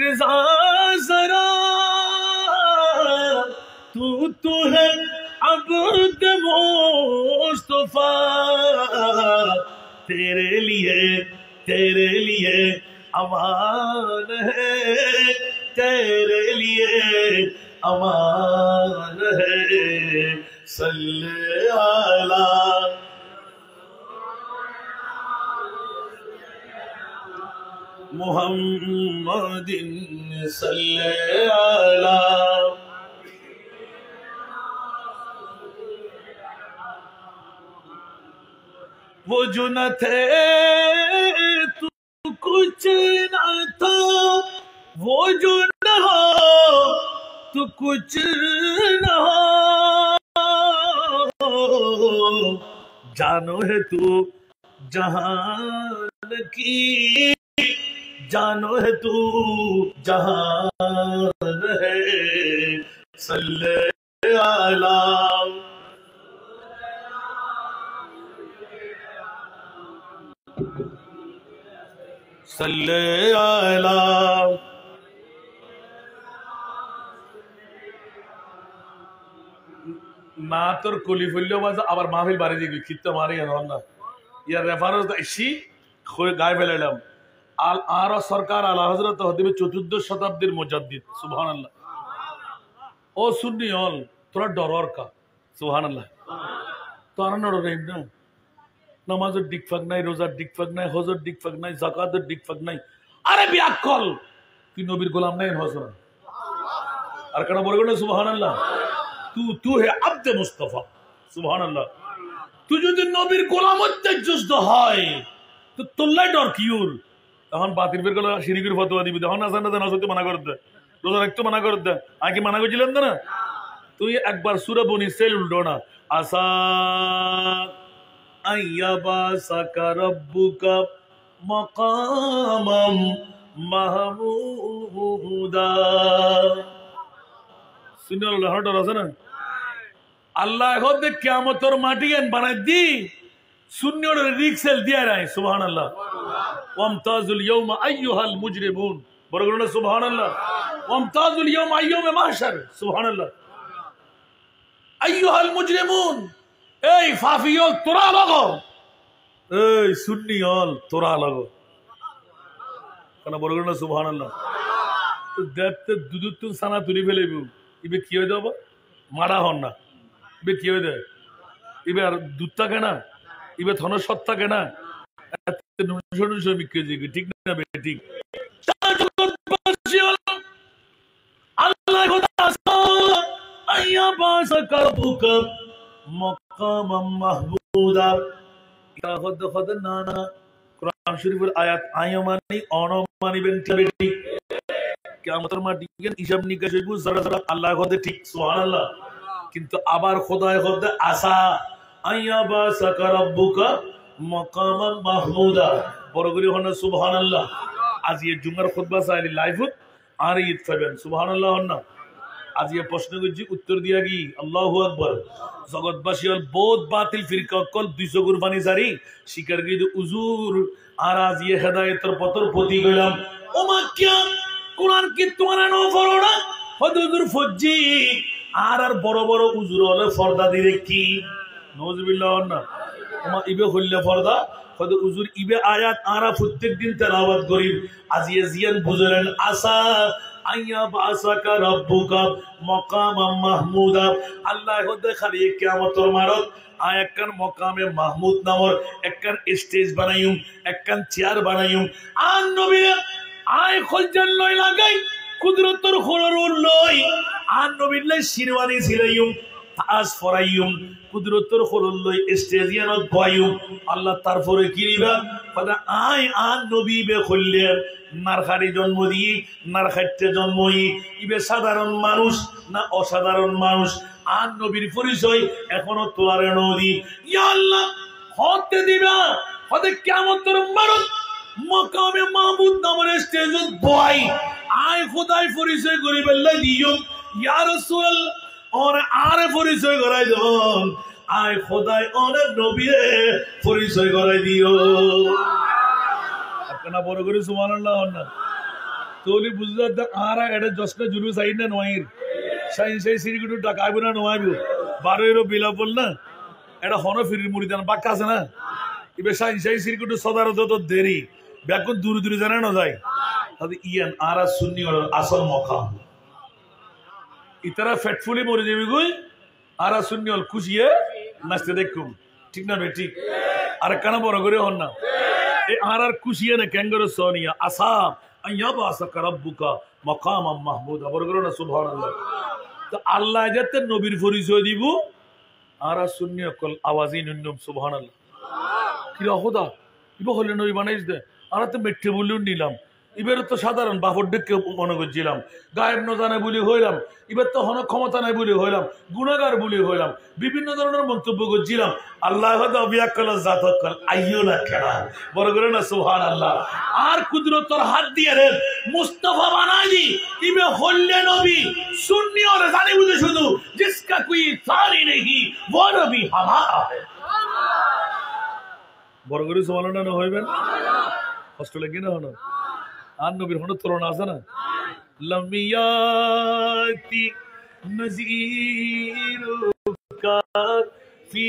रिज़ा ज़रा, तू है अब्द मुस्तफा। तेरे लिए अमान है, तेरे लिए अमान है। सल्ले अला मुहम्मदिन, सल्ले अला। वो जो न थे तू कुछ न था, वो जो न हो तू कुछ न हो। जानो है तू जहान की, जानो है तू जहान है। सल्ले अला सल्ले अला। না তোর কলি ফুললেও মাঝে আবার মাহফিল বাড়ি দিবি খিত্তা মারি না ইয়ার রেফারেন্স এসি গায়ে ফেলাইলাম। আর সরকার আলা হযরত হদিবে 14 শতাব্দীর মুজাদ্দিদ সুবহানাল্লাহ। ও সুন্নি হল তোরা ডরর কা সুবহানাল্লাহ। তোরা নড়রেন না, নামাজের দিকফাক নাই, রোজার দিকফাক নাই, হজের দিকফাক নাই, যাকাতের দিকফাক নাই। আরে বিয়াকল তুই নবীর গোলাম নাই হসনা আর কেন বলবো না সুবহানাল্লাহ তু হে আব্দে মুস্তাফা সুবহানাল্লাহ তুই যদি নবীর গোলাম হতে যুদ্ধ হয় তো তোল্লাই ডর কিউর তখন বাতিল বের করে শিরিকের ফতোয়া দিবি তখন আসান না নাসতে মানা করতে রোজা রাখতে মানা করতে আগে মানা করছিলেন না তুই একবার সূরা বনি ইসরাইল উল্টো না আসা আইয়াবা সাকা রাব্বুকা মাকামাম মাহমুদা সুন্নাল হটো আছে না আল্লাহ হতে কিয়ামতের মাটি এন বানাই দি সুন্নিয়র রিক্সেল দিয়া রাই সুবহানাল্লাহ ওয়ামতাজুল ইয়াউমা আইয়ুহাল মুজরিমুন বড় করে সুবহানাল্লাহ ওয়ামতাজুল ইয়াউমা আইয়ুমা মাহশার সুবহানাল্লাহ আইয়ুহাল মুজরিমুন এই ফাফিয়ল তোরা লাগো এই সুন্নিয়ল তোরা লাগো কেন বড় করে সুবহানাল্লাহ তো দেখতে দুদুত সানা তুলি ফেলেব ইবে কি হয়ে যাবো মারা হন না ইবে কি হয়ে যায় ইবে আর দুধ থাকে না ইবে থন সৎ থাকে না ঠিক না ঠিক কোরআন শরীফের আয়াত আইয়া মানি অনমানিবেন ঠিক কিয়ামতের মাটি হিসাব নিকাশ হইব যারা যারা আল্লাহ হতে ঠিক সুবহানাল্লাহ কিন্তু আবার খোদায় হতে আসা আইয়াবা সাকা রাব্বুকা মাকামান মাহমুদা বড় করে হন সুবহানাল্লাহ আজ এই জুমার খুতবা চাইলি লাইভ আর ঈদ পাবেন সুবহানাল্লাহ না আজ এই প্রশ্ন করছি উত্তর দিয়া কি আল্লাহু আকবার জগৎবাসী হল বহুত বাতিল ফিরকা কল 200 কুরবানি জারি স্বীকার করে উজুর আর আজ এই হেদায়েতের পথর প্রতি গেলাম ওমা কিয়া কোরআন কি তোমার নো পড়ো না হুজুর ফজ্জি আর বড় বড় উজুর হলে পর্দা দিলে কি নওয়াজুবিল্লাহ না ওমা ইবে হইলে পর্দা কত উজুর ইবে আয়াত আরা প্রত্যেকদিন তেলাওয়াত করি আজিয়ে জিয়ান বুঝলেন আসা আইয়া বাসাকা রাব্বুকা মাকামাম মাহমুদা আল্লাহ হদে খালি কিয়ামতের মারত আয় একখান মকামে মাহমুদ নামর একখান স্টেজ বানাইম একখান চেয়ার বানাইম আর নবী আয় খলজান লই লাগাই কুদরতর খরর লই আর নবীর লাই শিরওয়ানি ছিলাইম তাজ ফরাইম কুদরতর খরর লই স্টেজিয়ানত বয়াইম আল্লাহ তারপরে কি নিবা কথা আয় আর নবী বে খললে নারখারি জন্ম দিয়ে নারখাইতে জন্মই ইবে সাধারণ মানুষ না অসাধারণ মানুষ আর নবীর পরিচয় এখনো তোলারে নদী ইয়া আল্লাহ হতে দিবা হতে কিয়ামতের মারত মকামে মাহমুদ নামের স্টেজত বয় আয় খোদাই পরিচয় করি বেল্লাই দিও ইয়া রাসূল और आरे পরিচয় করাই দন আয় খোদাই অনেক নবীরে পরিচয় করাই দিও আপনারা বড় করে সুবহানাল্লাহ না তোলি বুঝাত আরা এটা জসকা জুলুস আইন না নয়ির সাইন সাই সিরিগুটু টাকাইব না নয়াইব 12 এর বিলা বল না এটা হন ফিরির মুরিদান বাক্কা আছে না ইবে সাইন সাই সিরিগুটু সদারত তো দেরি ব্যাকুন দূর দূর জানা না যায় তাহলে ইয়ান আরা সুন্নি ওর আসল মকাম ইতারা ফেটফুলি মরে যাবি গই আরা সুন্নি ওর খুশিয়ে নাচতে দেখুম ঠিক না বে ঠিক আর কানা বড় করে হন না এই আরার খুশিয়ে না ক্যাঙ্গারু সোনিয়া আসা আইয়াবা সাকা রাব্বুকা মাকামাম মাহমুদা বড় করে না সুবহানাল্লাহ তো আল্লাহ যাতে নবীর পরিচয় দিব আরা সুন্নি কল আওয়াজই নুন্নুম সুবহানাল্লাহ কি খোদা ইবা হলে নবী বানাইছ দে আর তো মেট্টে বলেও নিলাম এবার তো সাধারণ বাপর ডেকে মনে করছিলাম গায়েব ন জানে বলে হইলাম এবার তো হন ক্ষমতা নাই বলে হইলাম গুণাগার বলে হইলাম বিভিন্ন ধরনের মন্তব্য করছিলাম আল্লাহ অবিয়াক্কল জাতকল আইও না খেলা বড় করে না সুবহানাল্লাহ আর কুদরতর হাত দিয়ে রে মুস্তাফা বানাই ইবে হল্লে নবী সুন্নি और জানি বুঝে শুধু जिसका कोई सारी नहीं वो नबी हमारा है বড় করে সুবহানাল্লাহ না হইবেন কষ্ট লাগে না হলো আর নবীর হন তুলনা আছে না লামিয়াতি নজিরুকা ফি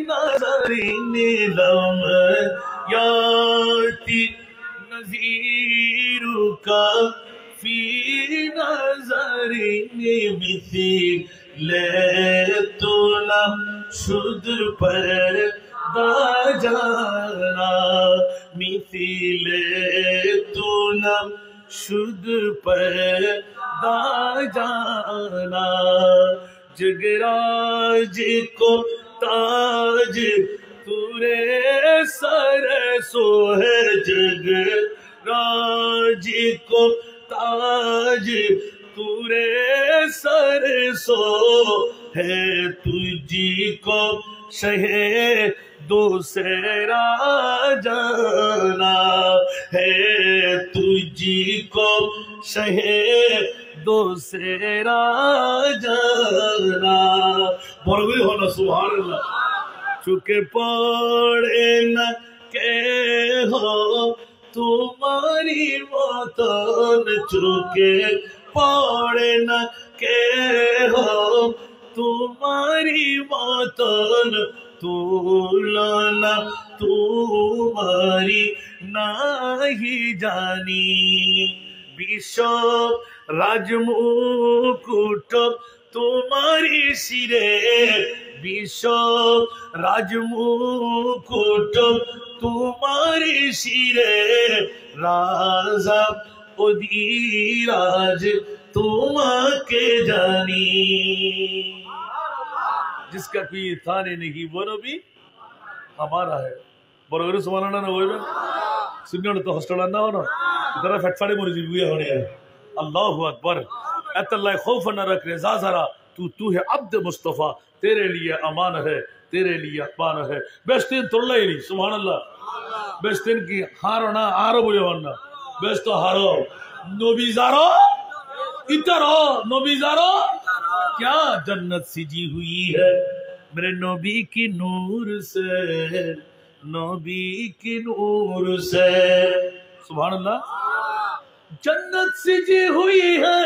নাজারিনি লামিয়াতি নজিরুকা ফি নাজারিনি মিথিলে তুলাম সুদূর পর দাজানা মিথিলে তুলাম शुद्ध पैदा जाना, जगराज को ताज तुरे सर सो है, जगराज को ताज तुरे सर सो है, तुझी को शहे दूसरा जाना है, तुझी को शहे दूसरा जाना। বড় হলো সুবহানাল্লাহ। চুকে পড়ে না কে হো তোমারি মতন, চুকে পড়ে না কে হো তোমারি মতন, তুলনা তোমারি নাহি জানি। বিশ্ব রাজমুকুট তোমারি শিরে, বিশ্ব রাজমুকুট তোমারি শিরে, রাজা অধিরাজ তোমাকে জানি। जिसका कोई थाने नहीं वो नबी हमारा है। बरोबर सुभान अल्लाह होइबे सुन्नत तो हॉस्टल ना हो ना इधर फटफड़े मुर्जी हुए होने हैं। अल्लाहु अकबर। अतल्लाह खौफ न रख रज़ा जरा, तू है अब्द मुस्तफा, तेरे लिए अमान है, तेरे लिए अमान है। बेस्तिन तोल्ला ही सुभान अल्लाह। बेस्तिन की हारो ना आरो बोले वरना बेस्तो हारो नबी जारो इतरो नबी जारो, क्या जन्नत सिजी हुई है मेरे नबी की नूर से, नबी की नूर से। सुभान अल्लाह। जन्नत सिजी हुई है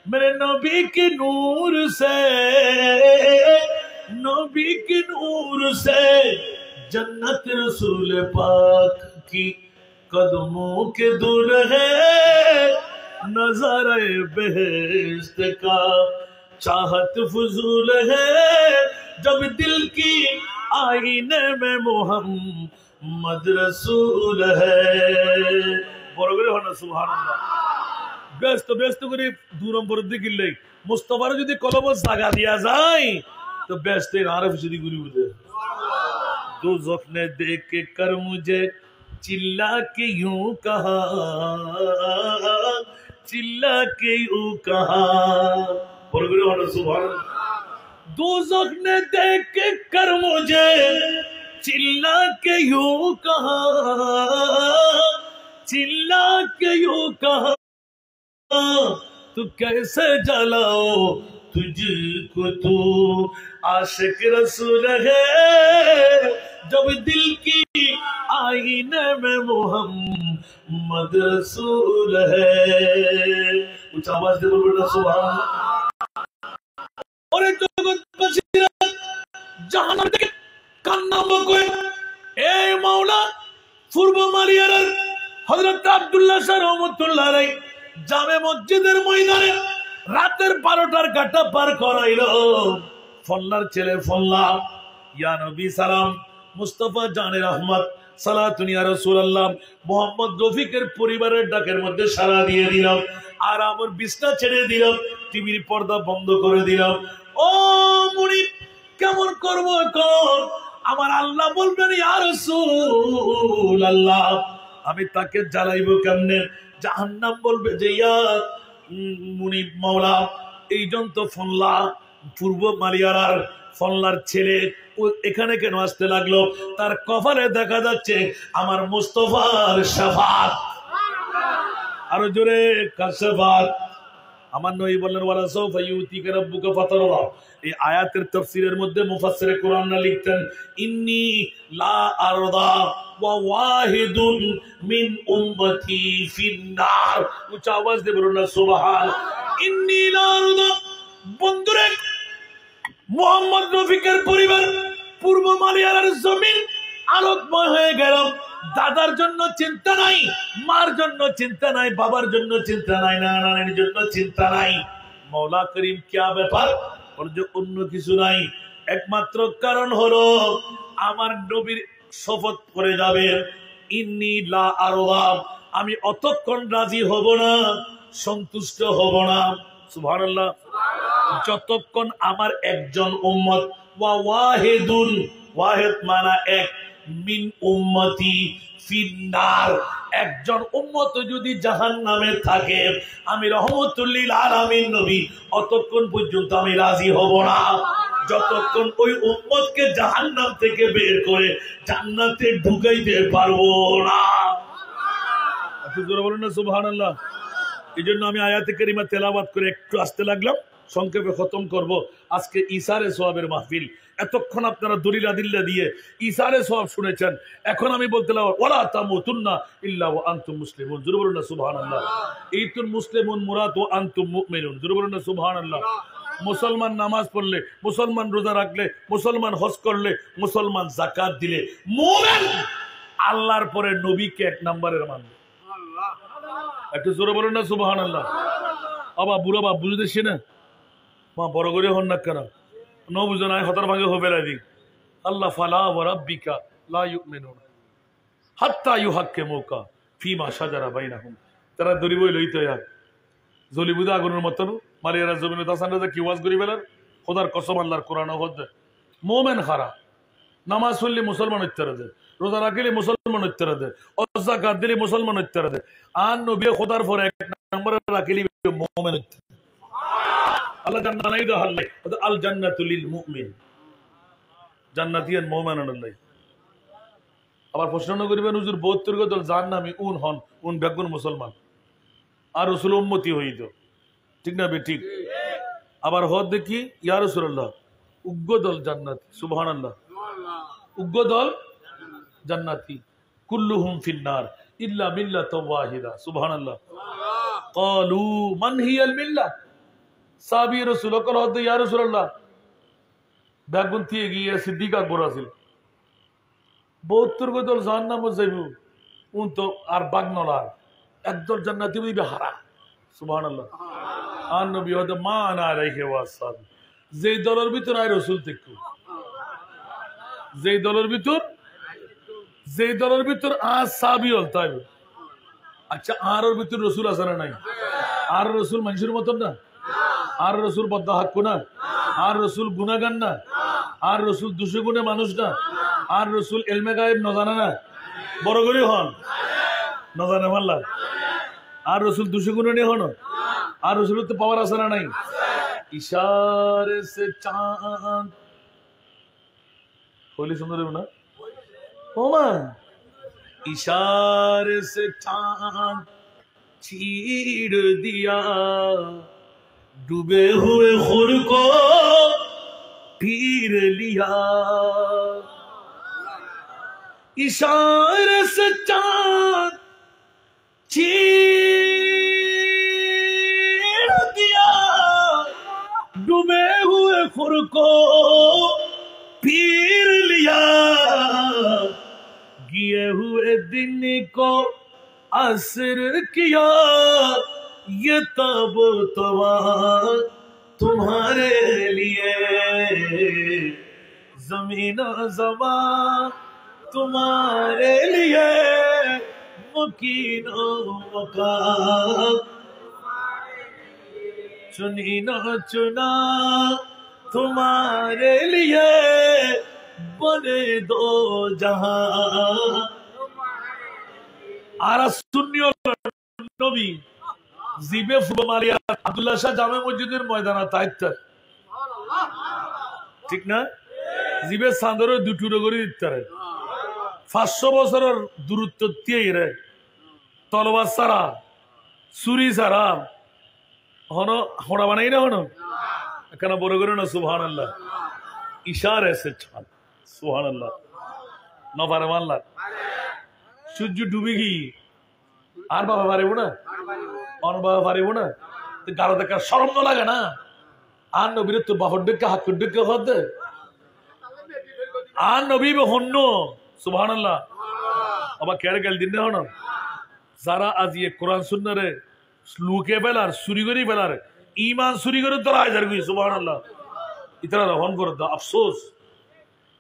मेरे नबी की नूर से, नबी की नूर से। जन्नत रसूल पाक की कदमों के दूर है, नज़ारे बेहेश्त का चाहत फजूल है, जब दिल की आईने में मोहम्मद रसूल है। বড় হলো সুবহানাল্লাহ। ব্যস্ত ব্যস্ত করে দূরম্বর দিকে গেলে মুস্তাফার যদি কলম জায়গা দিয়া যায় তো ব্যস্ত আরফ যদি গুলি বুঝে। दोज़ख ने देख कर मुझे चिल्ला के यूं कहा, चिल्ला के यूं कहा। दोज़ख ने देख कर मुझे चिल्ला के यूं कहा, चिल्ला के यूं कहा, तू कैसे जलाओ तुझको, तू आशिक रसूल है, जब दिल की आईने में मोहम्मद रसूल है। कुछ आवाज दे बोलो सुभान अल्लाह। और जगत बसीरत জাহান্নাম থেকে কান্না বকয় এ মাওলা পূর্ব মালিয়ার হযরত আব্দুল্লাহ শাহ রহমাতুল্লাহ আলাইহি জামে মসজিদের ময়দানে রাতের 12টার ঘাটা পার করাইলো। ফল্লার ছেলে ফল্লা ইয়া নবী সালাম মুস্তাফা জানের রহমত সালাতুন ইয়া রাসূলুল্লাহ মোহাম্মদ রফিকের পরিবারের ডাকের মধ্যে সাড়া দিয়ে দিলাম আর আমার বিছনা ছেড়ে দিলাম, টিভির পর্দা বন্ধ করে দিলাম। ও মুনিব কেমন করব এখন? আমার আল্লাহ বলবেন ইয়া রাসূলুল্লাহ আমি তাকে জ্বালাইবো কেমনে? জাহান্নাম বলবে যে ইয়া মুনিব মাওলা এইজন তো ফল্লা পূর্ব মালিয়ারার ফল্লার ছেলে, ও এখানে কেন আসতে লাগলো? তার কপালে দেখা যাচ্ছে আমার মুস্তাফার শাফাত। আরো জোরে কার শাফাত? আমার নবী বললেন ওয়ালা সাউফা ইউতিকা রাব্বুকা ফাতারদা। এই আয়াতের তাফসীরের মধ্যে মুফাসসিরে কুরআনরা লিখতেন ইন্নী লা আরদা ওয়া ওয়াহিদুন মিন উম্মতি ফিন্নার। উচ্চ আওয়াজ দিয়ে বলুন না সুবহান। ইন্নী লা আরদা। বন্ধুরে মোহাম্মদ রফিকের পরিবার পূর্ব মালিয়ার জমিন আলোকময় হয়ে গেল। দাদার জন্য চিন্তা নাই, মার জন্য চিন্তা নাই, বাবার জন্য চিন্তা নাই, নানার জন্য চিন্তা নাই। মওলা করিম কিয়া ব্যাপার? যে অন্য কিছু নাই, একমাত্র কারণ হলো আমার নবীর শপথ করে যাবে ইন্নী লা আরদা আমি অতক্ষণ রাজি হব না, সন্তুষ্ট হব না। সুবহানাল্লাহ। যতক্ষণ আমার একজন উম্মত ওয়াহিদুন, ওয়াহিদ মানা এক, মিন উম্মতি ফিন্নার, একজন উম্মত যদি জাহান্নামে থাকে, আমি রহমতুল লিল আলামিন নবী অতক্ষণ পর্যন্ত আমি রাজি হব না, যতক্ষণ ওই উম্মতকে জাহান্নাম থেকে বের করে জান্নাতে ঢুকাইতে পারবো না। একটু জোরে বলুন না সুবহানাল্লাহ। এই জন্য আমি আয়াতে কারিমা তেলাওয়াত করে একটু আসতে লাগলাম, সংক্ষেপে খতম করব। আজকে ইসারে সোয়াবের মাহফিল। এতক্ষণ আপনারা দলিল আদিল্লা দিয়ে ইসারে সোয়াব শুনেছেন, এখন আমি বলতে লাগলাম ওয়ালা তামুতুন্না ইল্লা ওয়া আনতুম মুসলিমুন। জোরে বলুন না সুবহানাল্লাহ। এইতুল মুসলিমুন মুরাদ ওয়া আনতুম মুমিনুন। জোরে বলুন না সুবহানাল্লাহ। মুসলমান নামাজ পড়লে, মুসলমান রোজা রাখলে, মুসলমান হজ করলে, মুসলমান যাকাত দিলে, মুমিন আল্লাহর পরে নবীকে এক নম্বরের মানবে। একটু জোরে বলুন না সুবহানাল্লাহ। আবা বুড়া বা বুঝতেছি না, মা বড় করে হন না কেন, ন বুঝো না হতার ভাগে হবে দিক। আল্লাহ ফালা ওয়া রাব্বিকা লা ইউমিনুনা হাত্তা ইউহাক্কিমুকা ফিমা শাজারা বাইনাহুম। তারা দরিবই লইতে হয় জলিবুদা আগুনের মতন মারিয়ারা জমিনে দাসানরা কি ওয়াজ করি বেলার খোদার কসম আল্লাহর কোরআন হচ্ছে মোমেন খারা নামাজ পড়লে মুসলমান উত্তরা দেয়, রোজা রাখলে মুসলমান উত্তরা দেয়, যাকাত দিলে মুসলমান উত্তরা দেয়, আর নবী খোদার পরে এক নম্বরে রাখলে মোমেন উত্তরা। আল্লাহ জান্নাত নাই দো আল্লাহ আল জান্নাতুল লিল মুমিন, জান্নাতিয়ান মুমিনান আল্লাহ। আবার প্রশ্ন করিবেন হুজুর 72 গো দল জাহান্নামী উন হন, উন বেগুন মুসলমান আর রাসূল উম্মতি হইত, ঠিক না বে ঠিক? আবার হদ দেখি ইয়া রাসূলুল্লাহ উগ্র দল জান্নাতি। সুবহানাল্লাহ। উগ্র দল জান্নাতি, কুল্লুহুম ফিন্নার ইল্লা মিল্লাতাও ওয়াহিদা। সুবহানাল্লাহ। ক্বালু মান হিয়াল মিল্লাহ, সাহাবী রাসূল কল হদ ইয়া রাসূলুল্লাহ বেগুন দিয়ে গিয়ে সিদ্দিক আকবর আছিল 72 গো দল জাহান্নামে যাইব, উন তো আর বাগনলার একদল জান্নাতি হইবে হারা। সুবহানাল্লাহ। আর নবী হয়তো মা আনা আলাইহি ওয়াসাল্লাম, যেই দলের ভিতর আয় রাসূল দেখো, যেই দলের ভিতর আজ সাহাবী হল তাই। আচ্ছা আর ওর ভিতর রাসূল আছে না নাই? আর রাসূল মানুষের মতন না, আর রাসূল বদ্দা হাক্কু না, আর রাসূল গুনাহগার না, আর রাসূল দুশো গুণে মানুষ না, আর রাসূল ইলমে গায়েব না জানে না, বড় করে হন না জানে মাল্লা, আর রাসূল দুশো গুণে নিয়ে হন, আর রাসূলের তো পাওয়ার আছে না নাই? ইশারে সে চাঁদ होली सुन रहे हो ना ओमा, इशारे से चांद चीर दिया, डूबे हुए खुर को पीर लिया, इशारे से चांद चीर दिया, डूबे हुए खुर को पीर लिया, गिए हुए दिन को असर किया, ये तब तवा तुम्हारे लिए, जमीन ज़मा तुम्हारे लिए, मकीनो मकान चुनी न चुना तुम्हारे लिए, बने दो जहां। आरा सुन्नियो नबी জিবে ফুল মারিয়া আব্দুল্লাহ শাহ জামে মসজিদের ময়দানে তাইতে ঠিক না, জিবে সান্দরে দুটুরো করে দিতে 500 বছরের দূরত্ব দিয়ে রে তলোয়ার ছাড়া ছুরি ছাড়া হন হোড়া বানাই না হন কেন বড় করে না। সুবহানাল্লাহ। ইশারা সে চাঁদ, সুবহানাল্লাহ। নফারে মানলা সূর্য ডুবে গিয়ে আর বাবা পারিব না, অন বাবা পারিব না, গাড়ো দেখার শরম তো লাগে না। আর নবীর তো বাহর ডেকে হাকুর ডেকে হতে আর নবী হন্য। সুবহানাল্লাহ। আবার কেড়ে গেল দিন হন যারা আজ ইয়ে কোরআন সুন্নারে লুকে ফেলার চুরি করে ফেলার ইমান চুরি করে তোরা হাজার গই। সুবহানাল্লাহ। ইতারা রহন করে দাও আফসোস।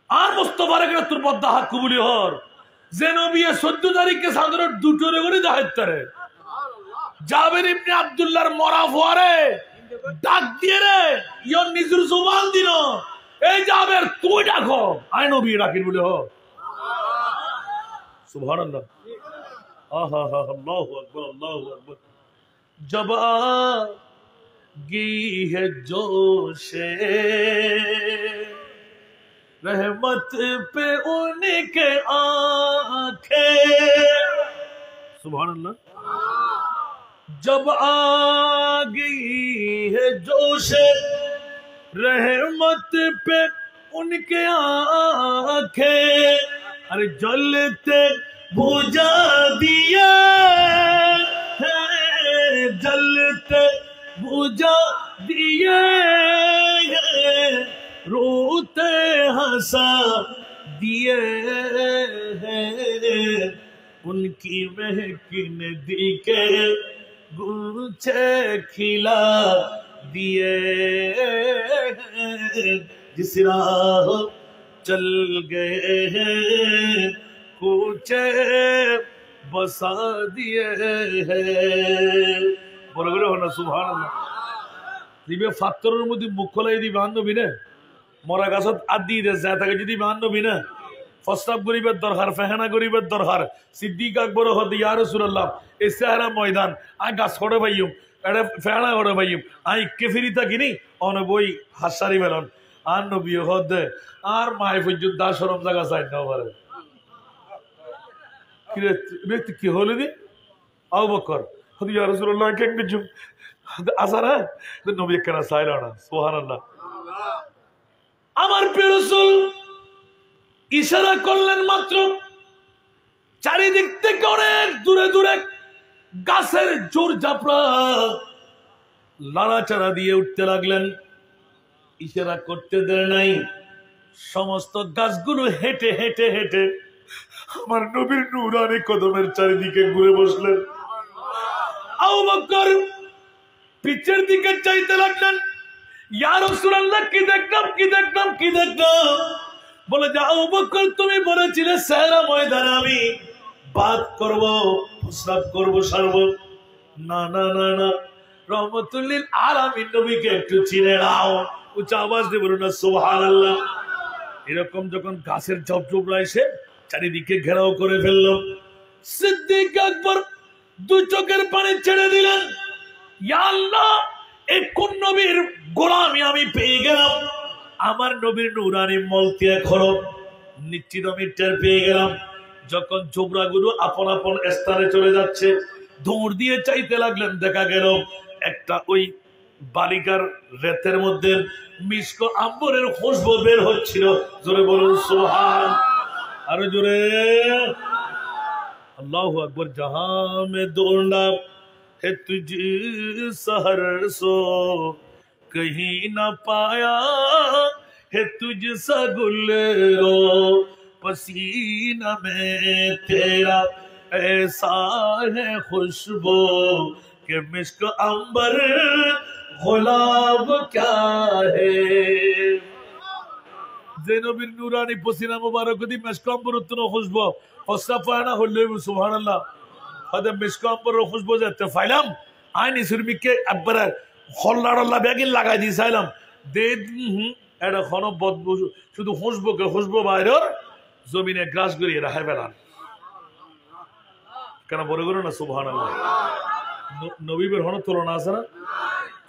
আর মুস্তফার এখানে তোর বদ্দা হাক্কু বলি হর যে নবী 14 তারিখে সাদরের দুটোরে করে দাহাইতারে জাবের ইবনে আব্দুল্লাহর মরা ফুয়ারে ডাক দিয়ে রে ইয়ন নিজুর জুবান দিন এই জাবের তুই ডাকো আই নবী ডাকির বলে হ সুবহানাল্লাহ আহা হা আল্লাহু আকবার আল্লাহু আকবার जब आगी है जोशे रहमत पे उनके आंखें सुभान अल्लाह जब आगी है जोशे रहमत पे उनके आंखें अरे जलते बुझा दिया जलते बुझा दिए रोते हंसा दिए हैं उनकी महकिन दी के गुच्छे खिला दिए जिस राह चल गए हैं कुछे बसा दिए हैं বড় করে হলো সুবহানাল্লাহ দিবে ফাত্তরের মধ্যে মুখ খোলাই দিবে আনবি না মরা গাছত আদি দে যায় তাকে যদি আনবি না ফসরাব গরিবের দরকার ফেহানা গরিবের দরকার সিদ্দিক আকবর হদ ইয়া রাসূলুল্লাহ এই সাহারা ময়দান আই গাছ ছড়ে ভাইম এটা ফেহানা করে ভাইম আই কেফিরিতা কিনি অনবই হাসারি বেলন আর নবী হদ আর মাই পর্যন্ত দা শরম জায়গা চাই না পারে কি রে ব্যক্তি কি হলো দি আবু বকর ইয়া রাসূলুল্লাহ কেন কিছু আসারা নবী কেন চাইলো না সুবহানাল্লাহ আমার প্রিয় রাসূল ইশারা করলেন মাত্র চারিদিক থেকে অনেক দূরে দূরে গাছের জোর জাপড়া লাড়াচাড়া দিয়ে উঠতে লাগলেন ইশারা করতে দেয় নাই সমস্ত গাছগুলো হেঁটে হেঁটে হেঁটে আমার নবীর নূরানি কদমের চারিদিকে ঘুরে বসলেন আবু বকর পিছের দিকে চাইতে লাগলেন ইয়া রাসূলুল্লাহ কি দেখলাম কি দেখলাম কি দেখলাম বলে যে আবু বকর তুমি বলেছিলে সারা ময়দানে আমি বাদ করব প্রস্রাব করব সারব না না না না রহমাতুল লিল আলামিন নবীকে একটু চিনে নাও উচ্চ আওয়াজ দিয়ে বলুন না সুবহানাল্লাহ এরকম যখন গাছের ঝপঝপড়া এসে চারিদিকে ঘেরাও করে ফেলল সিদ্দিক আকবর দুই চোখের পানি ছেড়ে দিলেন ইয়া আল্লাহ এই কোন নবীর গোলামি আমি পেয়ে গেলাম আমার নবীর নূরানি মলতিয়া খরব নিশ্চিত আমি টের পেয়ে গেলাম যখন জোবরাগুলো আপন আপন স্থানে চলে যাচ্ছে দৌড় দিয়ে চাইতে লাগলেন দেখা গেল একটা ওই বালিকার রেতের মধ্যে মিষ্ক আম্বরের খুশবু বের হচ্ছিল জোরে বলুন সুবহান আরো জোরে अल्लाहु अकबर जहां में दौड़ना है तुझे सहर सो कहीं ना पाया है तुझ सा गुलरो पसीना में तेरा ऐसा है खुशबू कि मिस्क अंबर गुलाब क्या है জেনবির নুরানি পসিনা মুবারক দি মিসকম্বর উত্তনো খুশবু ফসফানা হলে সুবহানাল্লাহ হদে মিসকম্বর খুশবু যেতে ফাইলাম আইনি সুরমিকে একবার হল্লাড়ল্লা ব্যাগিন লাগাই দিয়েছিলাম দে এটা ঘন বদবু শুধু খুশবু বাইরের জমিনে গ্রাস গড়িয়ে রাখে বেলান কেন বলে গেল না সুবহানাল্লাহ নবীবের হন তুলনা আছে না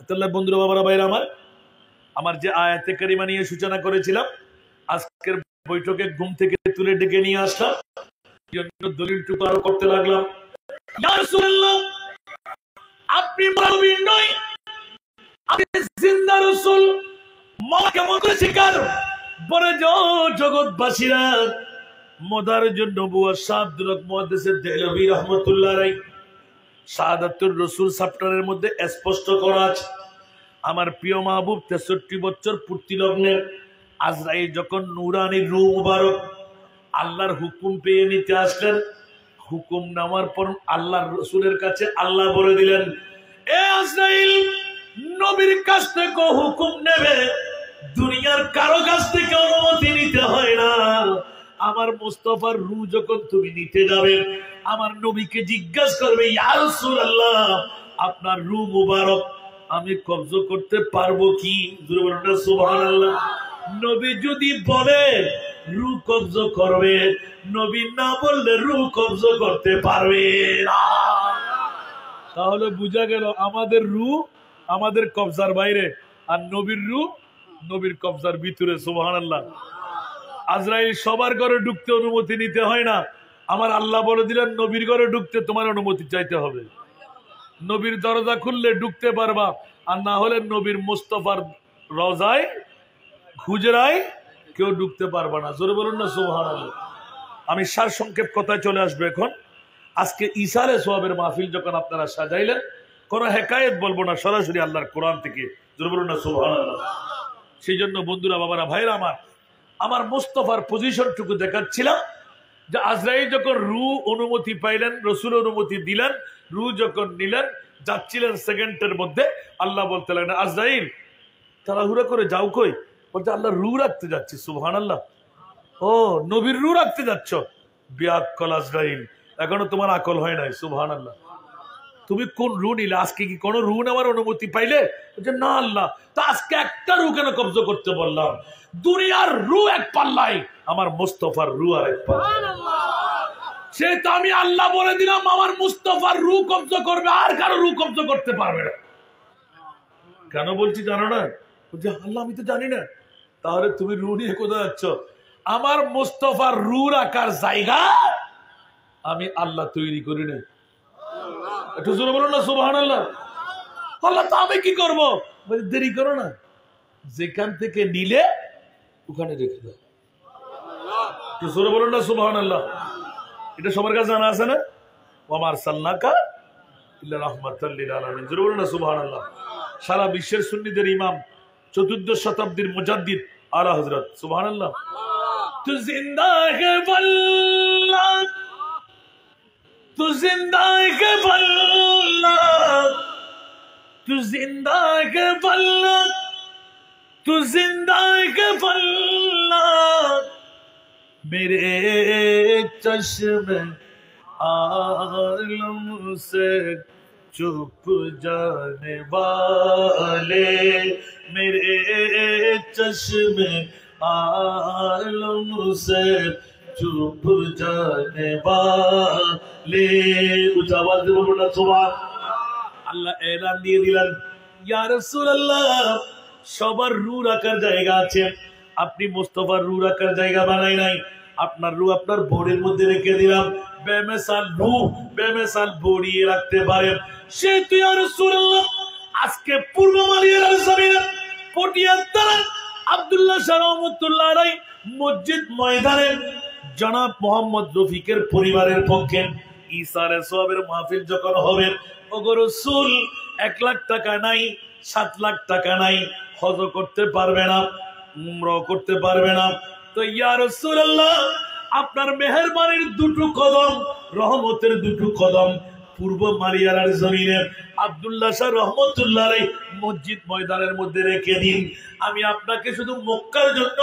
তাহলে বন্ধুরা বাবারা বাইরে আমার যে আয়াতে কারিমা নিয়ে সূচনা করেছিলাম আজকের বৈঠকে ঘুম থেকে তুলে ডেকে নিয়ে আসলাম দলিল টুকু আরো করতে লাগলাম ইয়া রাসূলুল্লাহ আপনি নবী নয় আপনি জিন্দা রাসূল মা কেমন করে শিকার বলে জগৎবাসীরা মোদার জন্য নবুয়ত শাহাদাতুল মুহাদ্দিস দেহলভী রাহমাতুল্লাহ আলাইহি শাহাদাতুর রাসূল চ্যাপ্টারের মধ্যে স্পষ্ট করা আছে আমার প্রিয় মাহবুব 63 বছর পূর্তি লগ্নে আজরাইল যখন নূরানি রূহ মুবারক আল্লাহর হুকুম পেয়ে নিতে আসলেন হুকুম নেওয়ার পর আল্লাহর রাসূলের কাছে আল্লাহ বলে দিলেন এ আজরাইল নবীর কাছ থেকে হুকুম নেবে দুনিয়ার কারো কাছ থেকে অনুমতি নিতে হয় না আমার মুস্তাফার রূহ যখন তুমি নিতে যাবে, আমার নবীকে জিজ্ঞাসা করবে, ইয়া রাসূলুল্লাহ আপনার রূহ মুবারক আমি কবজ করতে পারবো কি? সুবহানাল্লাহ। নবী যদি বলে রূহ কবজ করবে, নবী না বললে রূহ কবজ করতে পারবে না। তাহলে বোঝা গেল আমাদের রূহ আমাদের কবজার বাইরে, আর নবীর রূহ নবীর কবজার ভিতরে। সুবহানাল্লাহ। আজরাইল সবার ঘরে ঢুকতে অনুমতি নিতে হয় না, আমার আল্লাহ বলে দিলেন নবীর ঘরে ঢুকতে তোমার অনুমতি চাইতে হবে। নবীর দরজা খুললে ঢুকতে পারবা, আর না হলে নবীর মুস্তাফার রওজায় হুজরায় কেউ ঢুকতে পারবা না। জোরে বলুন না সুবহানাল্লাহ। আমি সার সংক্ষেপ কথায় চলে আসবো এখন। আজকে ইসারে সোয়াবের মাহফিল যখন আপনারা সাজাইলেন, কোনো হেকায়েত বলবো না, সরাসরি আল্লাহর কোরআন থেকে। জোরে বলুন না সুবহানাল্লাহ। সেই জন্য বন্ধুরা, বাবারা, ভাইরা আমার মুস্তাফার পজিশনটুকু দেখাচ্ছিলাম যে আজরাইল যখন রূহ অনুমতি পাইলেন, রসুল অনুমতি দিলেন, রূহ যখন নিলেন, যাচ্ছিলেন সেকেন্ডের মধ্যে, আল্লাহ বলতে লাগলেন, আজরাইল তাড়াহুড়া করে যাও কই? বলতে আল্লাহ রূহ রাখতে যাচ্ছি। সুবহানাল্লাহ। ও নবীর রূহ রাখতে যাচ্ছ? বিআক্কল আজরাইল, এখনো তোমার আকল হয় নাই। সুবহানাল্লাহ। তুমি কোন রূহ নিলে? আজকে কি কোনো রূহ নেওয়ার অনুমতি পাইলে? বলছে না আল্লাহ। তো আজকে একটা রূহ কেন কবজ করতে বললাম? দুনিয়ার রূহ এক পাল্লাই, আমার মুস্তাফার রূহ আর এক পাল্লাই। সে তো আমি আল্লাহ বলে দিলাম আমার মুস্তাফার রূহ কবজ করবে, আর কারো রূহ কবজ করতে পারবে না। কেন বলছি জানো না? বলছে আল্লাহ আমি তো জানি না। তাহলে তুমি রূহ নিয়ে কোথায় যাচ্ছ? আমার মুস্তাফার রূহ রাখার জায়গা আমি আল্লাহ তৈরি করি না। একটু জোরে বলো না সুবহানাল্লাহ। আল্লাহ তো আমি কি করবো? দেরি করো না, যেখান থেকে নিলে ওখানে রেখে দাও। একটু জোরে বলো না সুবহানাল্লাহ। এটা সবার কাছে জানা আছে না? ওয়া আরসালনাকা ইল্লা রাহমাতাল লিল আলামিন। জোরে বলো না সুবহানাল্লাহ। সারা বিশ্বের সুন্নিদের ইমাম, 14 শতাব্দীর মুজাদ্দিদ আলা হযরত। সুবহানাল্লাহ। তু জিন্দা হে বল্লাহ, तू जिंदा के बल्ला, तू जिंदा के बल्ला, तू जिंदा के बल्ला, मेरे चश्मे आलम से चुप जाने वाले, मेरे चश्मे आलम से चुप जाने वाले। उच्च आवाज से बोलो ना सुभान আল্লাহ। এলান দিয়ে দিলেন, ইয়া রাসূলুল্লাহ সবার রূহ রাখার জায়গা আছে, আপনি মুস্তাফার রূহ রাখার জায়গা বানাই নাই। আপনার রূহ আপনার বোর্ডের মধ্যে রেখে দিলাম। বেমিসাল রূহ বেমিসাল বড়িয়ে রাখতে পারেন। সে তো ইয়া রাসূলুল্লাহ আজকে পূর্ব মালিয়ার জমিনে পটিয়ার তারা আব্দুল্লাহ শাহ রহমাতুল্লাহ আলাইহি মসজিদ ময়দানে জনাব মোহাম্মদ রফিকের পরিবারের পক্ষে ইসারে সোয়াবের মাহফিল যখন হবে, ওগো রাসূল 1 লাখ টাকা নাই, 7 লাখ টাকা নাই, হজ করতে পারবে না, উমরা করতে পারবে না। তো ইয়া রাসূলুল্লাহ আপনার মেহেরবানির দুটো কদম, রহমতের দুটো কদম পূর্ব মারিয়ার জমিনে আব্দুল্লাহ শাহ রহমাতুল্লাহ আলাইহি মসজিদ ময়দানের মধ্যে রেখে দিন। আমি আপনাকে শুধু মক্কার জন্য,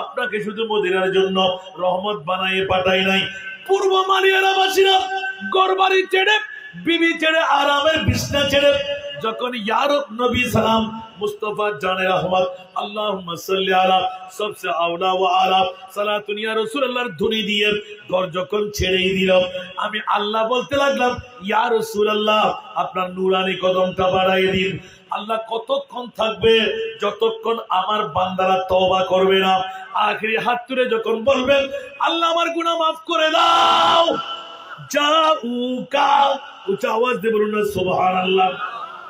আপনাকে শুধু মদিনার জন্য রহমত বানাইয়ে পাঠাই নাই। পূর্ব মারিয়ার বাসীরা ঘরবাড়ি ছেড়ে, বিবি ছেড়ে, আরামের বিছনা ছেড়ে যখন ইয়া নবী সালাম মুস্তাফা জানে রহমত আল্লাহুম্মা সাল্লি আলা সবসে আওলা ওয়া আলা সালাতুন ইয়া রাসূলুল্লাহর ধ্বনি দিয়ে ঘর যখন ছেড়েই দিল, আমি আল্লাহ বলতে লাগলাম, ইয়া রাসূলুল্লাহ আপনার নূরানি কদমটা বাড়াইয়ে দিন। আল্লাহ কতক্ষণ থাকবে? যতক্ষণ আমার বান্দারা তওবা করবে না। আখিরি হাত তুলে যখন বলবেন, আল্লাহ আমার গুনাহ মাফ করে দাও, জাউকা, উচ্চ আওয়াজ দিয়ে বলুন না সুবহানাল্লাহ।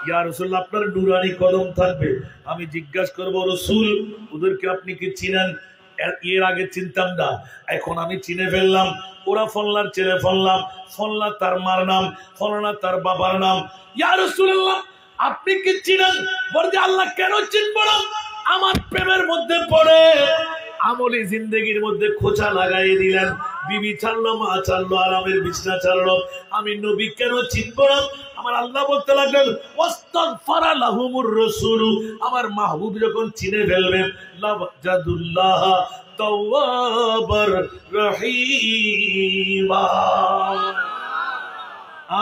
ইয়া রাসূলুল্লাহ আপনার নূরানি কদম থাকবে। আমি জিজ্ঞাসা করবো, রাসূল ওদেরকে আপনি কি চিনেন? এর আগে চিনতাম না, এখন আমি চিনে ফেললাম। ওরা ফল্লার ছেলে ফল্লা, ফল্লা তার মার নাম, ফলনা তার বাবার নাম। ইয়া রাসূলুল্লাহ আপনি কি চিনেন? বলতে আল্লাহ কেন চিনব না? আমার প্রেমের মধ্যে পড়ে আমলি জিন্দেগির মধ্যে খোঁচা লাগাই দিলেন। বিবি ছাড়লো, মা ছাড়লো, আরামের বিছনা ছাড়লো, আমি নবী কেন চিনব না? আমার আল্লাহ বলতে লাগলেন, ওয়াস্তাগফারা লাহুমুর রাসূল, আমার মাহবুব যখন চিনে ফেলবেন, লাওয়াজাদুল্লাহ তাওয়াবার রহিমা।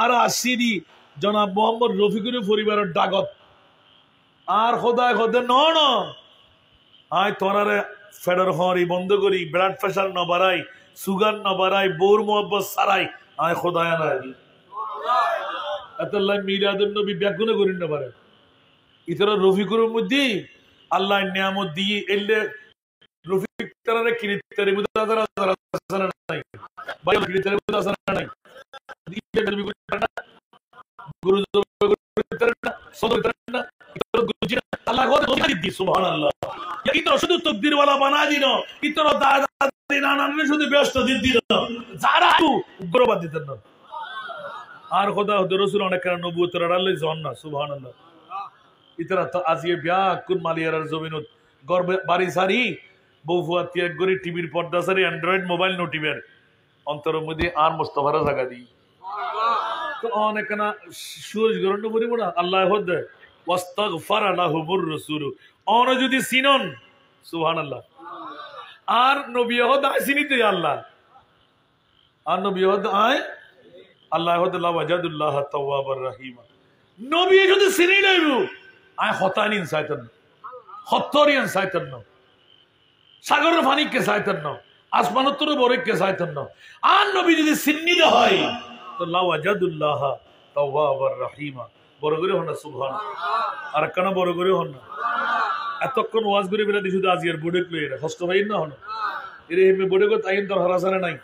আর আসিনি জনাব মোহাম্মদ রফিকুর পরিবারের ডাগত আর খোদায় খোদে ন আয় তোরারে ফেডার হরি বন্ধ করি, ব্লাড প্রেশার ন বাড়াই, সুগার ন বাড়াই, বোর মোহব্বত সারাই আয় খোদায় নাই এতল্লাহ মিরাদুন নবী ব্যাগুনে করি না পারে ইতরা রফিকুরের মধ্যে আল্লাহ নিয়ামত দিয়ে এলে রফিক তারারে কিরিতারে মুদাজার আসার নাই ভাই কিরিতারে মুদাজার নাই দিয়ে নবী করে না গুরু করে না সদর করে না গুরুজি আল্লাহ গো দোয়া দি সুবহানাল্লাহ ইতরা শুধু তাকদীর ওয়ালা বানা দিন ইতরা দাদা দিন নানা শুধু ব্যস্ত দিন যারা উগ্রবাদ দিতেন না আর খোদা রাসূল অনেক নবুয়তের আড়ালে জন না সুবহানাল্লাহ ইতরা তো আজিয়ে বিয়া কোন মালিয়ার জমিনত গর্ব বাড়ি সারি বউফুয়া ত্যাগ করে টিভির পর্দা সারি অ্যান্ড্রয়েড মোবাইল নোটিভের অন্তরের মধ্যে আর মুস্তাফারা জায়গা দিই তো অনেক না সূরজ গরণ্য বলিব না আল্লাহ হদে ওয়াস্তাগফার লাহুমুর রাসূল অন যদি সিনন সুবহানাল্লাহ আর নবী হদ আসিনিতে আল্লাহ আর নবী হদ আয় আল্লাহ হদ লা ওয়াজাদুল্লাহ তাওয়াবার রহিম নবী যদি সিনি নাইবু আয় হতানিন সাইতান হত্তরিয়ান সাইতান সাগরের পানিকে সাইতান আসমানোত্তর বরেককে সাইতান আর নবী যদি সিন্নি হয় তো লা ওয়াজাদুল্লাহ তাওয়াবার রহিম বড় করে হন সুবহানাল্লাহ আর কেন বড় করে হন এতক্ষণ ওয়াজ করে বেলা শুধু আজিয়ার বোর্ডে প্লেয়ার হস্ত ভাই না হন এরে হেমে বোর্ডে কো তাইন তোর হারাসারে নাই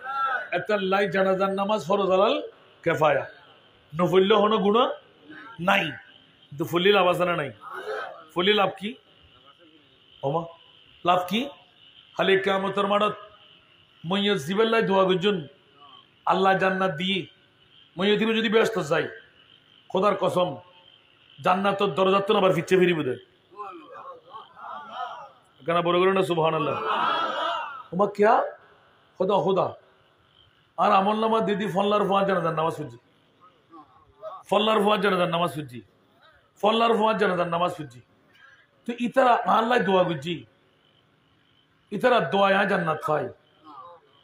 এতাল্লাই জানাজার নামাজ ফরজ আলাল কিফায়া নফল হন গুণ নাই তো ফলি লাভ আছে না নাই ফলি লাভ কি ওমা লাভ কি খালি কিয়ামতের মাঠত মইয়ত জিবেল্লাই দোয়া গুজন আল্লাহ জান্নাত দিয়ে মইয়তির যদি ব্যস্ত যাই খোদার কসম জান্নাতের দরজা তো আবার ফিচ্ছে ফিরিব দে কেন বড় করে না সুবহানাল্লাহ ওমা কিয়া খোদা খোদা আর আমল নামা দিদি ফল্লার ফুয়া জানাজার নামাজ পড়ছি ফল্লার ফুয়া জানাজার নামাজ পড়ছি ফল্লার ফুয়া জানাজার নামাজ পড়ছি তো ইতারা আল্লাহ দোয়া গুজি ইতারা দোয়া জান্নাত পাই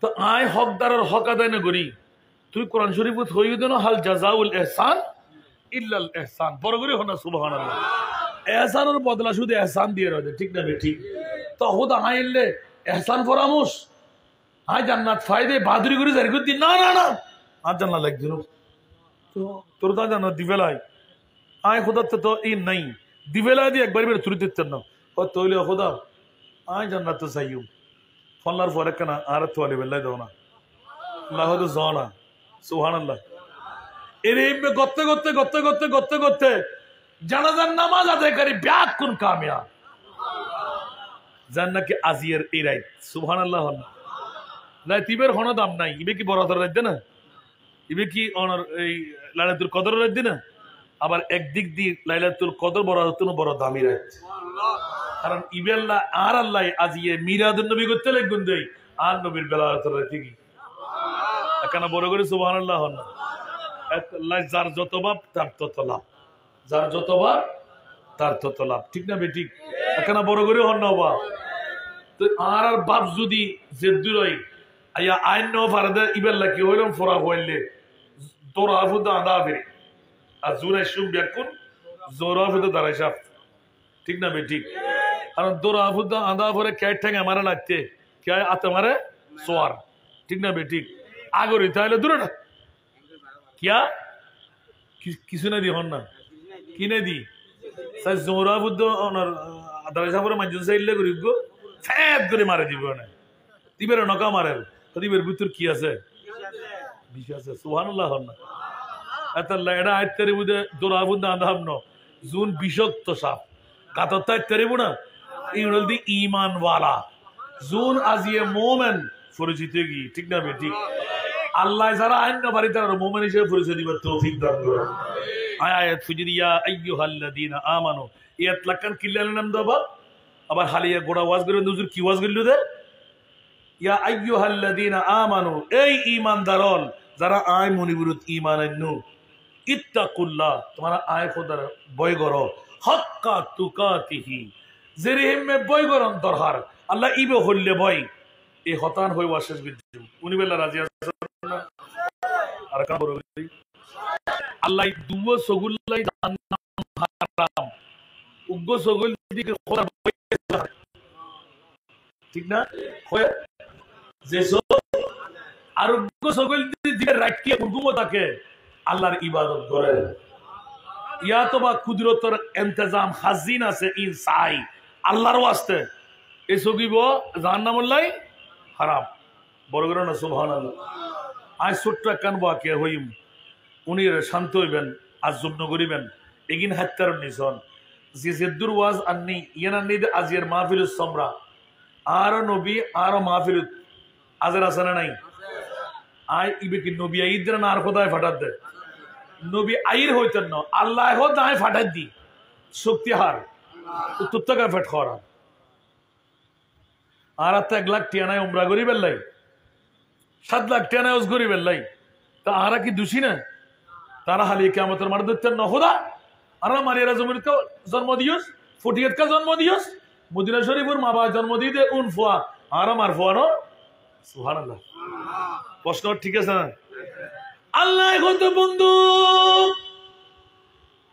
তো আয় হকদারের হক আদায় না করি তুই কোরআন শরীফ হইয়ে দেন হাল জাজাউল ইহসান ইল্লাল ইহসান বড় করে হনা সুবহানাল্লাহ ইহসানের বদলা শুধু ইহসান দিয়ে রয়ে ঠিক না ঠিক তো খোদা আইলে ইহসান ফরামুশ আয় জান্নাত ফায়দে বাদুরি করে জারি করে না না না আর জান্নাত লাগছিল তো তোর তা জান্নাত দিবেলাই আয় খোদা তো এই নাই দিবেলা দিয়ে একবার বের তুলে দিতেন না ও তৈলে খোদা আয় জান্নাত তো চাইও ফল্লার পরে কেন আর তোয়ালে বেল্লাই দাও না আল্লাহ তো যাও না সুবহানাল্লাহ এর গত্তে গত্তে গত্তে গত্তে গত্তে গত্তে জানাজার নামাজ আদায়কারী ব্যাগ কোন কামিয়া জান নাকি আজিয়ের এই রাইট সুবহানাল্লাহ রাইতিবের হন দাম নাই ইবে কি বড় রাত দে না ইবে কি অনর এই লাইলাতুল কদর রাত দে না আবার একদিক দিয়ে লাইলাতুল কদর বড় হতো বড় দামি রাত কারণ ইবেল্লাহ আর আল্লাহ আজিয়ে মিলাদুন নবী করতে লাগবেন দেই আর নবীর বেলায়াতের রাত কি কেন বড় করে সুবহানাল্লাহ হন আল্লাহ যার যত বাপ তার তত লাভ যার যত বাপ তার তত লাভ ঠিক না বেঠিক কেন বড় করে হন না বাপ তো আর বাপ যদি জেদ্দুর হয় আয়া আইন ন ফারদে ইবেল্লাহ কি হইলাম ফরা হইলে তোরা আফুদা আদা বেরি আর জুরাই শুম বেকুন জোরা ফুদা দাঁড়াই সাফ ঠিক না বেঠিক কারণ তোরা আফুদা আদা ভরে ক্যাট ঠ্যাঙে মারা লাগতে কে আতে মারে সোয়ার ঠিক না বেঠিক আগরি তাহলে দূরে না কিয়া কিছু না দি হন না কিনে দি স্যার জোরা বুদ্ধ দাঁড়াই সাফরে মানুষ চাইলে করি গো ফ্যাট করে মারে দিব না দিবের নকা মারে তো দিবের ভিতর কি আছে বিষ আছে সুবহানাল্লাহ হন না এতাল্লাহ এটা আইতারি বুঝে জোরা বুদ্ধ আধাম ন জুন বিষাক্ত সাপ কাতর আইতারিব না ইউনাল দি ইমান ওয়ালা জুন আজিয়ে মোমেন পরিচিত কি ঠিক না ঠিক আল্লাহ যারা আইন না বাড়ি তারা মোমেন হিসেবে পরিচয় দিবার তৌফিক দান করুন আয়াত ফুজরিয়া আইয়ুহাল্লাযীনা আমানু ইয়াত লাকান কিল্লাল নাম দাবা আবার হালিয়া গোড়া ওয়াজ করে হুজুর কি ওয়াজ করিল দে ইয়া আইয়ুহাল্লাযীনা আমানু এই ঈমানদারন যারা আয় মনিবুরত ঈমান আননু ইত্তাকুল্লাহ তোমরা আয় খোদার ভয় করো হাক্কা তুকাতিহি জেরিহিম মে ভয় করন দরকার আল্লাহ ইবে হল্লে ভয় এই হতান হয়ে ওয়াশেষ বিদ্যু উনি বেলা রাজি আছে আর কান বড় করি আল্লাহ দুও সগুল্লাই জাহান্নাম হারাম উগ্র সগুল দিকে খোদা ঠিক না হয় যে আর উগ্র সগুল দিকে রাখিয়ে হুকুমতাকে আল্লাহর ইবাদত করে ইয়া তো বা কুদরতের ইন্তজাম হাজিন আছে ইনসাই আল্লাহর ওয়াস্তে এই সগিব জাহান্নামুল্লাহ হারাম বড় করে না সুবহানাল্লাহ আজ ছোট্ট কান বাকে হইম উনি শান্ত হইবেন আজ যুগ্ন করিবেন এগিন হাত্তার নিশন যে জেদ্দুর ওয়াজ আন্নি ইয়ানান্নি আজিয়ার মাহফিলুস সমরা আর নবী আর মাহফিল আজের আসানা নাই আই ইবে কি নবী ঈদের না আর খোদায় ফাটাত দে নবী আইর হইতেন না আল্লাহ হো দায় ফাটাত দি শক্তি হার তুত্তকা ফেট খরা আর 1 লাখ টিয়ানায় উমরা করি বেল্লাই 7 লাখ টিয়ানায় ওজ করি বেল্লাই তা আরা কি দোষী না তারা হালিয়ে কিয়ামতের মাঠে ধরতেন না খোদা আর মারিয়ারা জমিরকে জন্ম দিয়স ফটিয়াতকা জন্ম দিয়স মদিনা শরীফের মা বাবা জন্ম দিয়ে উন ফোয়া আর আমার ফোয়া নো সুবহানাল্লাহ প্রশ্ন ঠিক আছে না আল্লাহ কত বন্ধু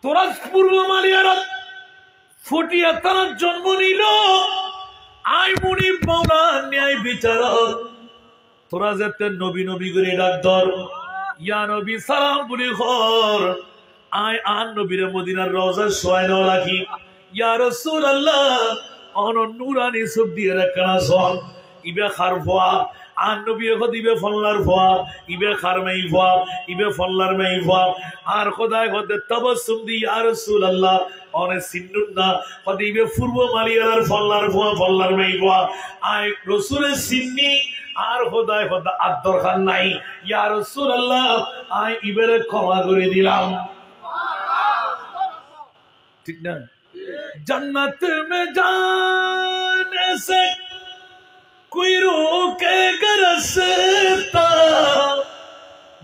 তোরা পূর্ব মারিয়ারা ফটিয়াতার জন্ম নিল আই মুনি মাওলা ন্যায় বিচারক তোরা যেতে নবী নবী করে ডাক ধর ইয়া নবী সালাম বলি ঘর আই আন নবীর মদিনার রওজা সোয়াইনো রাখি ইয়া রাসূলুল্লাহ অন নূরানি সব দিয়ে রাখনা সন ইবে খারফা আন নবী খদ ইবে ফল্লার ফা ইবে খারমাই ফা ইবে ফল্লার মাই ফা আর খোদায় খদ তাবাসসুম দি ইয়া রাসূলুল্লাহ অনে সিন্নুনা খদ ইবে পূর্ব মালিয়ার ফল্লার ফা ফল্লার মাই ফা আই রাসূলের সিন্নি আর খোদায় খদ আদর খান নাই ইয়া রাসূলুল্লাহ আই ইবেরে ক্ষমা করে দিলাম ঠিক না जन्नत में जाने से कोई रोकेगा रास्ता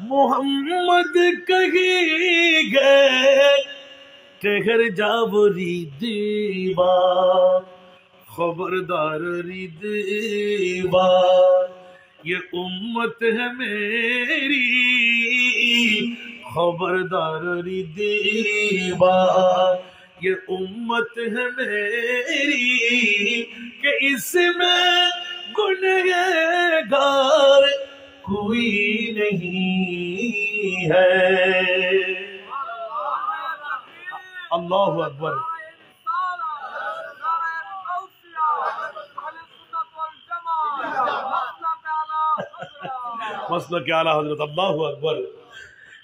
मोहम्मद कहीं गए ठहर जाओ री दीवार खबरदार री दीवार ये उम्मत है मेरी खबरदार री दीवार ये उम्मत है मेरी कि इसमें गुनहगार कोई नहीं है अल्लाहु अकबर मसला क्या आला हजरत अल्लाहु अकबर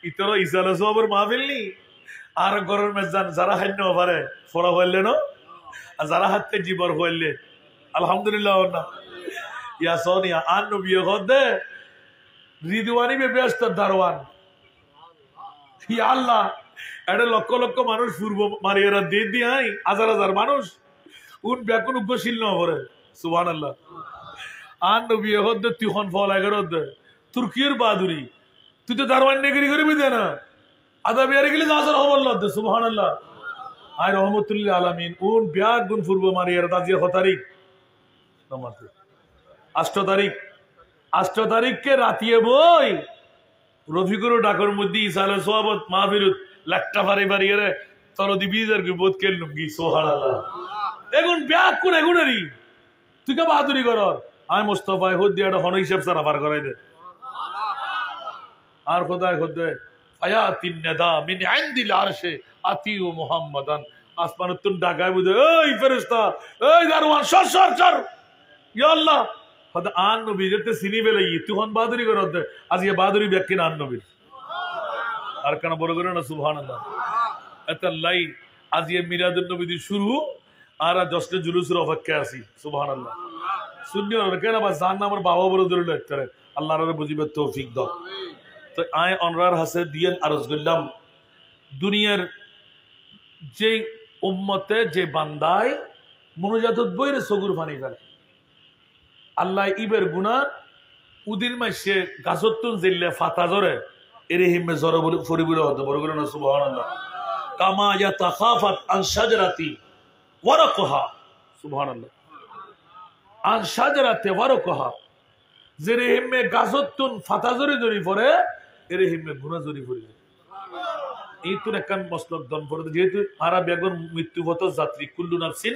इतना इसाला सोबर माहफिल नहीं আর গরর মেজান যারা হান্য পারে ফরা হইলে না আর যারা হাতে জীবর হইলে আলহামদুলিল্লাহ না ইয়া সোনিয়া আন নবী গদে রিদওয়ানি বে ব্যস্ত দারওয়ান ইয়া আল্লাহ এডে লক্ষ লক্ষ মানুষ পূর্ব মারিয়ারা দিয়ে দিয়াই হাজার হাজার মানুষ উন ব্যাকুন উগ্রশীল না করে সুবহানাল্লাহ আন নবী গদে তিখন ফলা গরদ তুর্কির বাদুরি তুই তো দারওয়ান নেগরি করবি না আদা বিয়ারে গেলে হাজার হবল্লাহ সুবহানাল্লাহ আই রহমাতুল্লিল আলামিন উন বিয়ার গুন পূর্ব মারিয়ার তাজিয়া কত তারিখ 8 তারিখকে রাতিয়ে বই রফিকুর ডাকর মধ্যে ইসালে সোয়াবত মাহফিরুত লাখটা ভারি ভারিয়ারে তরদি বিজার কি বোধ কেলনুম কি সুবহানাল্লাহ এখন বিয়ার কোন এগুনেরি তুই কে বাহাদুরি করর আই মুস্তাফা হুদ দিয়াটা হন হিসাব সারা পার করাই দে আর খোদায় খোদায় আয়াতিন নাদা মিন ইনদিল আরশে আতিউ মুহাম্মাদান আসমানে তুন ডাকায় বুঝে এই ফেরেশতা এই দারওয়ান সর সর সর ইয়া আল্লাহ খোদা আন নবী যেতে সিনি বেলাই তুই হন বাহাদুরি করদ আজ ইয়া বাহাদুরি ব্যক্তি না আন নবী আর কেন বড় করে না সুবহানাল্লাহ আতাল্লাই আজ ইয়া মিলাদুন নবী দি শুরু আর দশটা জুলুসের অপেক্ষা আছি সুবহানাল্লাহ সুন্নি আর কেন বা জান আমার বাবা বড় ধরে লাগতে আল্লাহর বুঝিবে তৌফিক দাও তো আয় অনরার হাসে দিয়েন আরজ করলাম দুনিয়ার যে উম্মতে যে বান্দায় মনোজাত বইরে সগুর ফানি ফেলে আল্লাহ ইবের গুনা উদিন মাসে গাছতুন জিল্লে ফাতা জরে এরে হিমে জরে বলে ফরিবুল হতে বড় করে না সুবহানাল্লাহ কামা ইয়াতাখাফাত আন শাজরাতি ওয়ারাকহা সুবহানাল্লাহ আন শাজরাতি ওয়ারাকহা যে রেহিমে গাছতুন ফাতা জরি জরি পরে এ রেহিমে গুণা জরি পড়ে এই তো একখান মসলক দন পড়ে যেহেতু আরা বেগন মৃত্যুগত যাত্রী কুল্লু নাফসিন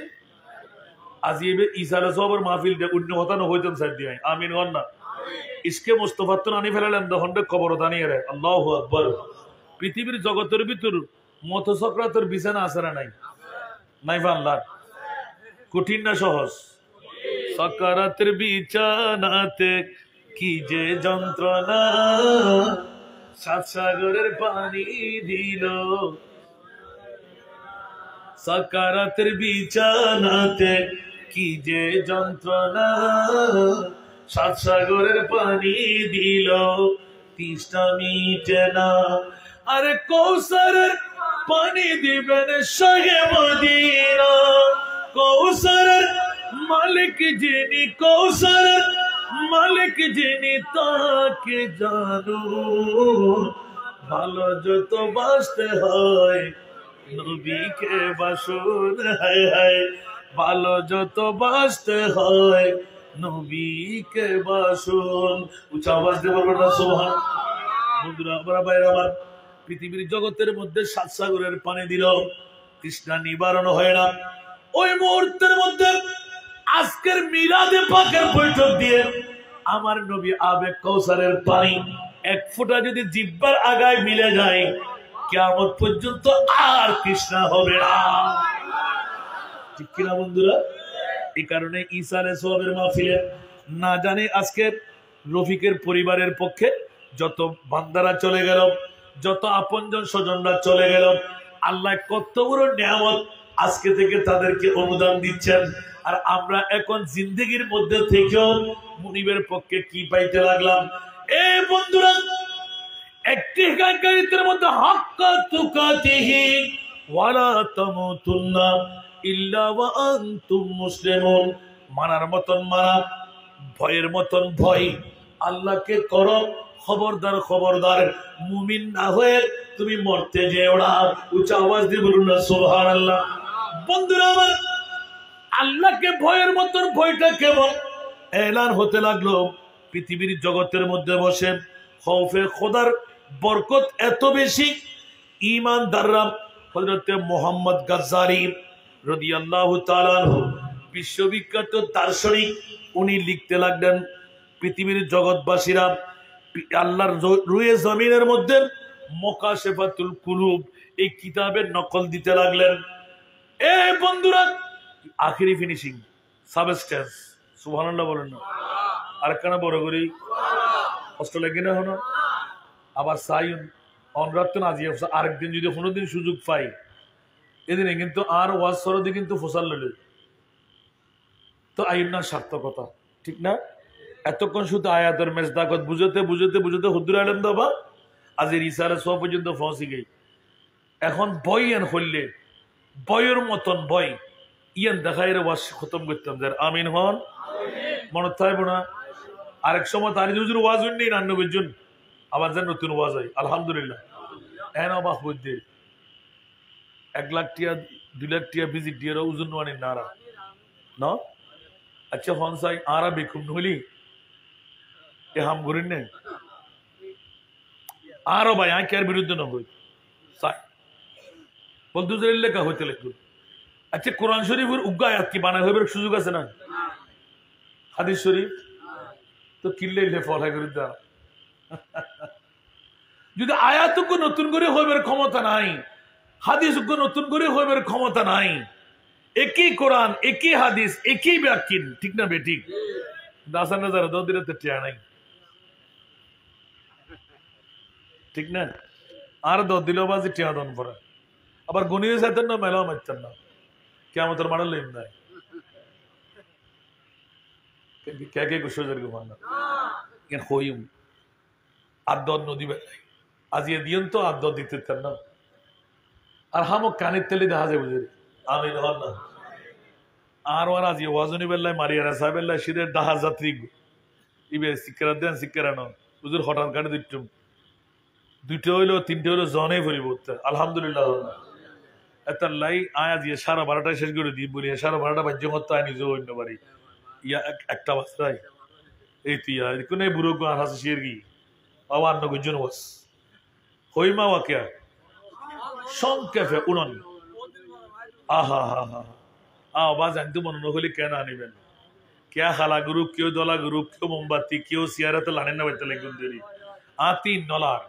আজিবে ইসারা সবর মাহফিল দে উন্ন হতানো হইতেন সাইড দিয়ে আমিন হন না ইসকে মুস্তাফা তো আনি ফেলালেন দহন্ডে খবর দানিয়ে রে আল্লাহু আকবার পৃথিবীর জগতের ভিতর মতসক্রাতের বিছানা আছে না নাই নাই বাংলার কঠিন না সহজ সকারাতের বিছানাতে কি যে যন্ত্রণা সাত সাগরের পানি দিল সকারাতের বিছানাতে কি যে যন্ত্রণা সাত সাগরের পানি দিল তিষ্টা মিটে না আরে কৌসারের পানি দিবেন শাহে মদিনা কৌসারের মালিক যিনি কৌসারের মালিক যিনি তাকে জানো ভালো যত বাঁচতে হয় নবীকে বাসুন হায় হায় ভালো যত বাঁচতে হয় নবীকে বাসুন উচ্চ আওয়াজ দিয়ে বলবেন না সুবহান বন্ধুরা আমরা বাইরে আমার পৃথিবীর জগতের মধ্যে সাত সাগরের পানি দিল তৃষ্ণা নিবারণ হয় না ওই মুহূর্তের মধ্যে আজকের মিলাদে পাকের বৈঠক দিয়ে আমার নবী আবে কৌসারের পানি এক ফোঁটা যদি জিহ্বার আগায় মিলে যায় কিয়ামত পর্যন্ত আর তৃষ্ণা হবে না ঠিক কিনা বন্ধুরা এই কারণে ঈসা আলাইহিস সালামের মাহফিলে না জানে আজকে রফিকের পরিবারের পক্ষে যত বান্দারা চলে গেল যত আপনজন স্বজনরা চলে গেল আল্লাহ কত বড় নিয়ামত আজকে থেকে তাদেরকে অনুদান দিচ্ছেন আর আমরা এখন জিন্দেগির মধ্যে থেকেও মুনিবের পক্ষে কি পাইতে লাগলাম এ বন্ধুরা একটি গায়িকার মধ্যে হাক্কা তুকাতিহি ওয়ালা তামুতুন্না ইল্লা ওয়া আনতুম মুসলিমুন মানার মতন মানা ভয়ের মতন ভয় আল্লাহকে করো খবরদার খবরদার মুমিন না হয়ে তুমি মরতে যেও না উচ্চ আওয়াজ দিয়ে বলুন না সুবহানাল্লাহ বন্ধুরা আমার আল্লাহকে ভয়ের মতন ভয়টা কেমন এলান হতে লাগলো পৃথিবীর জগতের মধ্যে বসে খৌফে খোদার বরকত এত বেশি ঈমানদাররা হযরত মুহাম্মদ গাজ্জালি রাদিয়াল্লাহু তাআলা আনহু বিশ্ববিখ্যাত দার্শনিক উনি লিখতে লাগলেন পৃথিবীর জগৎবাসীরা আল্লাহর রুয়ে জমিনের মধ্যে মুকাশফাতুল কুলুব এই কিতাবের নকল দিতে লাগলেন এ বন্ধুরা আখেরি ফিনিশিং সাবস্টেন্স সুবহানাল্লাহ বলেন না আর কেন বড় করি কষ্ট লাগে না হলো আবার সাইন অনরাত না আজি আরেকদিন যদি কোনোদিন সুযোগ পাই এদিনে কিন্তু আর ওয়াজ সরদি কিন্তু ফসল লইল তো আইন না সার্থকতা ঠিক না এতক্ষণ শুধু আয়াতের মেজদাকত বুঝতে বুঝতে বুঝতে হুদ্দুর আলম দাবা আজের ইসারে সব পর্যন্ত পৌঁছে গেই এখন বই এন হইলে বইয়ের মতন বই ইয়ান দেখাই রে ওয়াজ খতম করতাম যার আমিন হন মনে থাকবো না আরেক সময় তার হুজুর ওয়াজ হইনি 99 জন আবার যেন নতুন ওয়াজ হয় আলহামদুলিল্লাহ এন অবাক বুঝতে 1 লাখ টিয়া 2 লাখ টিয়া ভিজিট দিয়ে ওজন মানে নারা না আচ্ছা হনসাই আরা বেকুম নলি এ হাম করেন না আরো ভাই আঁকের বিরুদ্ধে না হই সাই বলতে লেখা হইতে লিখুন আচ্ছা কোরআন শরীফের উগ্গা আয়াত কি বানাই হইবার সুযোগ আছে না হাদিস শরীফ তো কিল্লে ফলাই করে দেওয়া যদি আয়াতকে নতুন করে হইবার ক্ষমতা নাই হাদিসকে নতুন করে হইবার ক্ষমতা নাই একই কোরআন একই হাদিস একই ব্যাখ্যা ঠিক না বেঠিক দাসান না যারা দদিরে তো টিয়া নাই ঠিক না আর দিল বাজি টিয়া দন পরে আবার গণিয়ে চাইতেন না মেলাও মারতেন না কেমন মারাল লেন নাই কে কে কুশোজের গুমান না হইম আদ নদী বেলাই আজিয়ে দিয়েন তো আদ দিতে না আর হামক কানের তেলে দেখা যায় বুঝে আমি হন না আর ওর আজি ওয়াজনি বেল্লাই মারিয়ারা সাহেবেল্লাই শীতের ডাহা যাত্রী ইবে শিক্ষারা দেন শিক্ষারা ন বুঝুর হঠাৎ কাটে দুইটা হইলো তিনটে হইলো জনে ভরিব আলহামদুলিল্লাহ এত লাই আয়া দিয়ে 12:30 শেষ করে দিই বলি 12:30 বাজ্য মতো আয় নিজেও অন্য বাড়ি ইয়া একটা বাস্তায় احتياج كنا بروق عن هذا الشيء أوان نقول جنوس هوي ما وكيا شون كيف أونن बाज अंतु मन नखली क्या ना निबेन क्या खाला ग्रुप क्यों दोला ग्रुप क्यों मोमबत्ती क्यों सियारत लाने ना बैठे लेकिन देरी आती नलार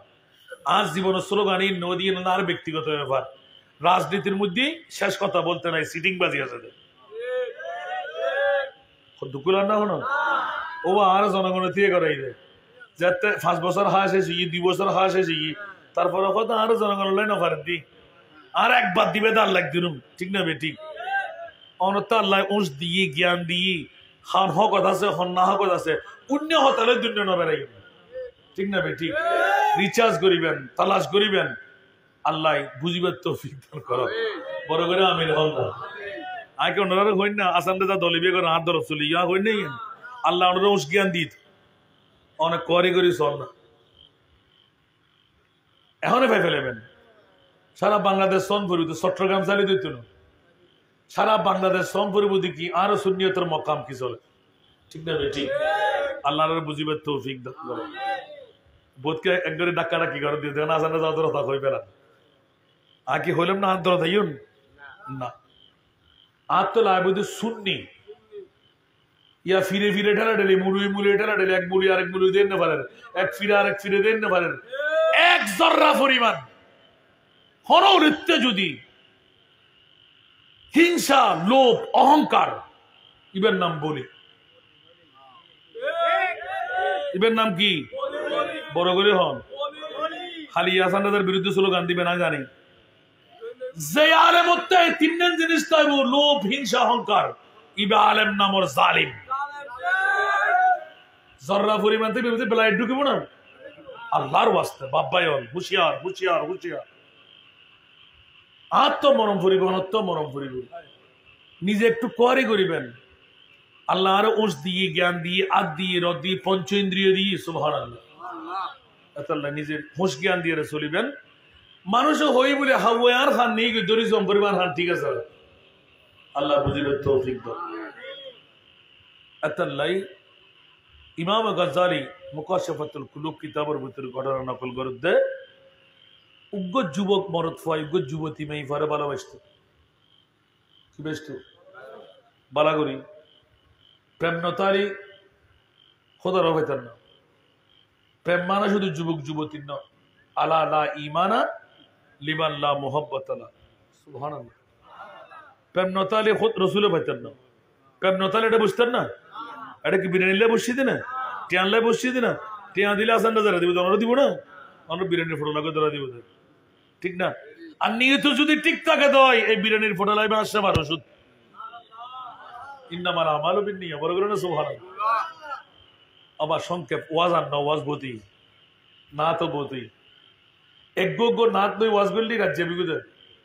आज जीवन स्लोगानी नदी नलार व्यक्तिगत व्यापार राजनीतिर मुद्दी शेष कथा बोलते नहीं सीटिंग बाजी আছে দুকুলার না হনো ও আর জনগণ দিয়ে করাই দে যাতে 5 বছর হাসে জি 2 বছর হাসে জি তারপর কথা আর জনগণ লাইন অফার দি আর একবার দিবে তার লাগ দিনুম ঠিক না বেটি অনতা আল্লাহ উস দিয়ে জ্ঞান দিয়ে খান হকত আছে হন না হকত আছে পুণ্য হতালে দুনিয়া না বেরাই ঠিক না বেটি রিচার্জ করিবেন তালাশ করিবেন আল্লাহ বুঝিবার তৌফিক দান করো বড় করে আমিন হল না আগে ওনারা হইন না আসামে যা দলিবে করে হাত ধরে চলি ইয়া হইন নাই আল্লাহ ওনারা উস জ্ঞান দিত অনেক করে করি চল না এখনই ভাই ফেলেবেন সারা বাংলাদেশ সন পরিবর্তন চট্টগ্রাম চালিয়ে দিত না সারা বাংলাদেশ সন পরিবর্তন কি আরো সুন্নিয়তের মকাম কি চলে ঠিক না ঠিক আল্লাহর বুঝিবার তৌফিক দান করো বোধকে একবারে ডাক্কা ডাকি করে দিয়ে দেন আজানে যাওয়া ধরো তা হইবে না আর কি হইলাম না হাত ধরো তাইন না আর তো লাইবুদ্দি সুন্নি ইয়া ফিরে ফিরে ঠেলা ঢেলে মুড়ি ঠেলা ঢেলে এক মুড়ি আরেক মুড়ি দেন না পারেন এক ফিরে দেন না পারেন এক জর্রা পরিমাণ হরতে যদি হিংসা লোভ অহংকার ইবের নাম বলি ইবের নাম কি বড় করে হন খালি আসানদের বিরুদ্ধে স্লোগান দিবে না জানি যে আলেম হতে তিনজন জিনিস তাইব লোভ হিংসা অহংকার ইবে আলেম নামর জালিম জর্রা পরিমাণ থেকে বিরুদ্ধে বেলায় ঢুকিব না আল্লাহর ওয়াস্তে বাব্বাই হল হুশিয়ার হুশিয়ার হুশিয়ার আত্মমরম ফুরিব আত্মমরম ফুরিব নিজে একটু করে করিবেন আল্লাহ আরো ওষ দিয়ে জ্ঞান দিয়ে আদ দিয়ে রদ দিয়ে পঞ্চ ইন্দ্রিয় দিয়ে সুবহানাল্লাহ আল্লাহ নিজের হোশ জ্ঞান দিয়ে চলিবেন মানুষও হই বলে হাওয়ার খান নেই দরিজম পরিবার খান ঠিক আছে আল্লাহ বুঝিবে তৌফিক দাও আতাল্লাই ইমাম গজ্জালি মুকাশফাতুল কুলুব কিতাবের ভিতরে ঘটনা নকল করে দেয় উগ্র যুবক মরদ ফয় উগ্র যুবতী মেয়ে ফারে ভালোবাসত কি বেসত বালাগরি প্রেম নতারি খোদার হইতেন না প্রেম মানা শুধু যুবক যুবতীর ন আলা লা ইমানা লিমান লা মুহাব্বত আলা সুবহানাল্লাহ প্রেম নতালি খোদ রসুলে হইতেন না প্রেম নতালি এটা বুঝতেন না এটা কি বিরিয়ানিলে বসিয়ে দিনা টিয়ানলে বসিয়ে দিনা টিয়া দিলে আসানটা যারা দিব আমরা দিব না আমরা বিরিয়ানির ফটো লাগে ধরা দিব ঠিক না আর নিয়ত যদি ঠিক থাকে দয় এই বিরিয়ানির ফটো লাইবে আসছে আমার ওষুধ ইন্নামাল আমালু বিন্নিয়া বড় করে না সুবহানাল্লাহ আবার সংক্ষেপ ওয়াজ আর না ওয়াজ বতি না তো বতি এক গো নাত নই ওয়াজ বললি রাজ্যে বিগুদে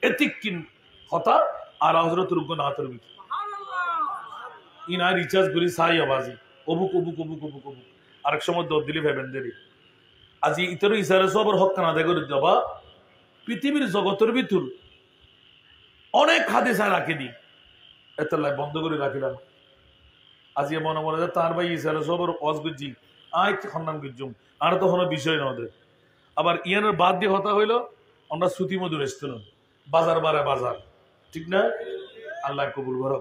এতিক কিন হতা আর হযরতুর গো নাতর বিত ইনা রিচার্জ করি সাই আওয়াজি অবুক অবুক অবুক অবুক অবুক আরেক সময় দর দিলি ভাবেন দেরি আজি ইতর ইসারে সবর হক কানা দেখো যাবা পৃথিবীর জগতের ভিতর অনেক হাদিস রাখি দি এতলাই বন্ধ করে রাখিলাম আজি মনে মনে তার ভাই ইসারে সবর ওয়াজ গুজি আই খন্নান গুজুম আর তো কোনো বিষয় না ওদের আবার ইয়ানের বাদ দিয়ে হতা হইল আমরা সুতি মধুর এসছিলাম বাজার বারে বাজার ঠিক না আল্লাহ কবুল করো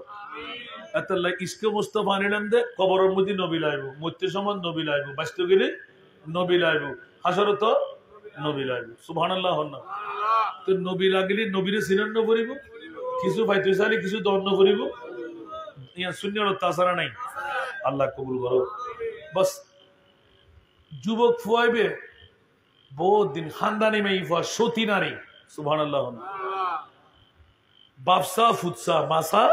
এতলাই ইসকে মুস্তাফা নিলাম দে কবরের মধ্যে নবী লাইব মৃত্যু সমান নবী লাইব বাস্তু গেলে নবী লাইব হাসরত নবী লাইব সুবহানাল্লাহ না তো নবী লাগলে নবীরে সিনান্ন করিব কিছু ফাইতুসালি কিছু দণ্ড করিব ইয়া শূন্যর তাছাড়া নাই আল্লাহ কবুল করো বাস যুবক ফুয়াইবে বহুত দিন খানদানি মেয়ে ফুয়া সতী নারী সুবহানাল্লাহ বাপসা ফুৎসা মাসা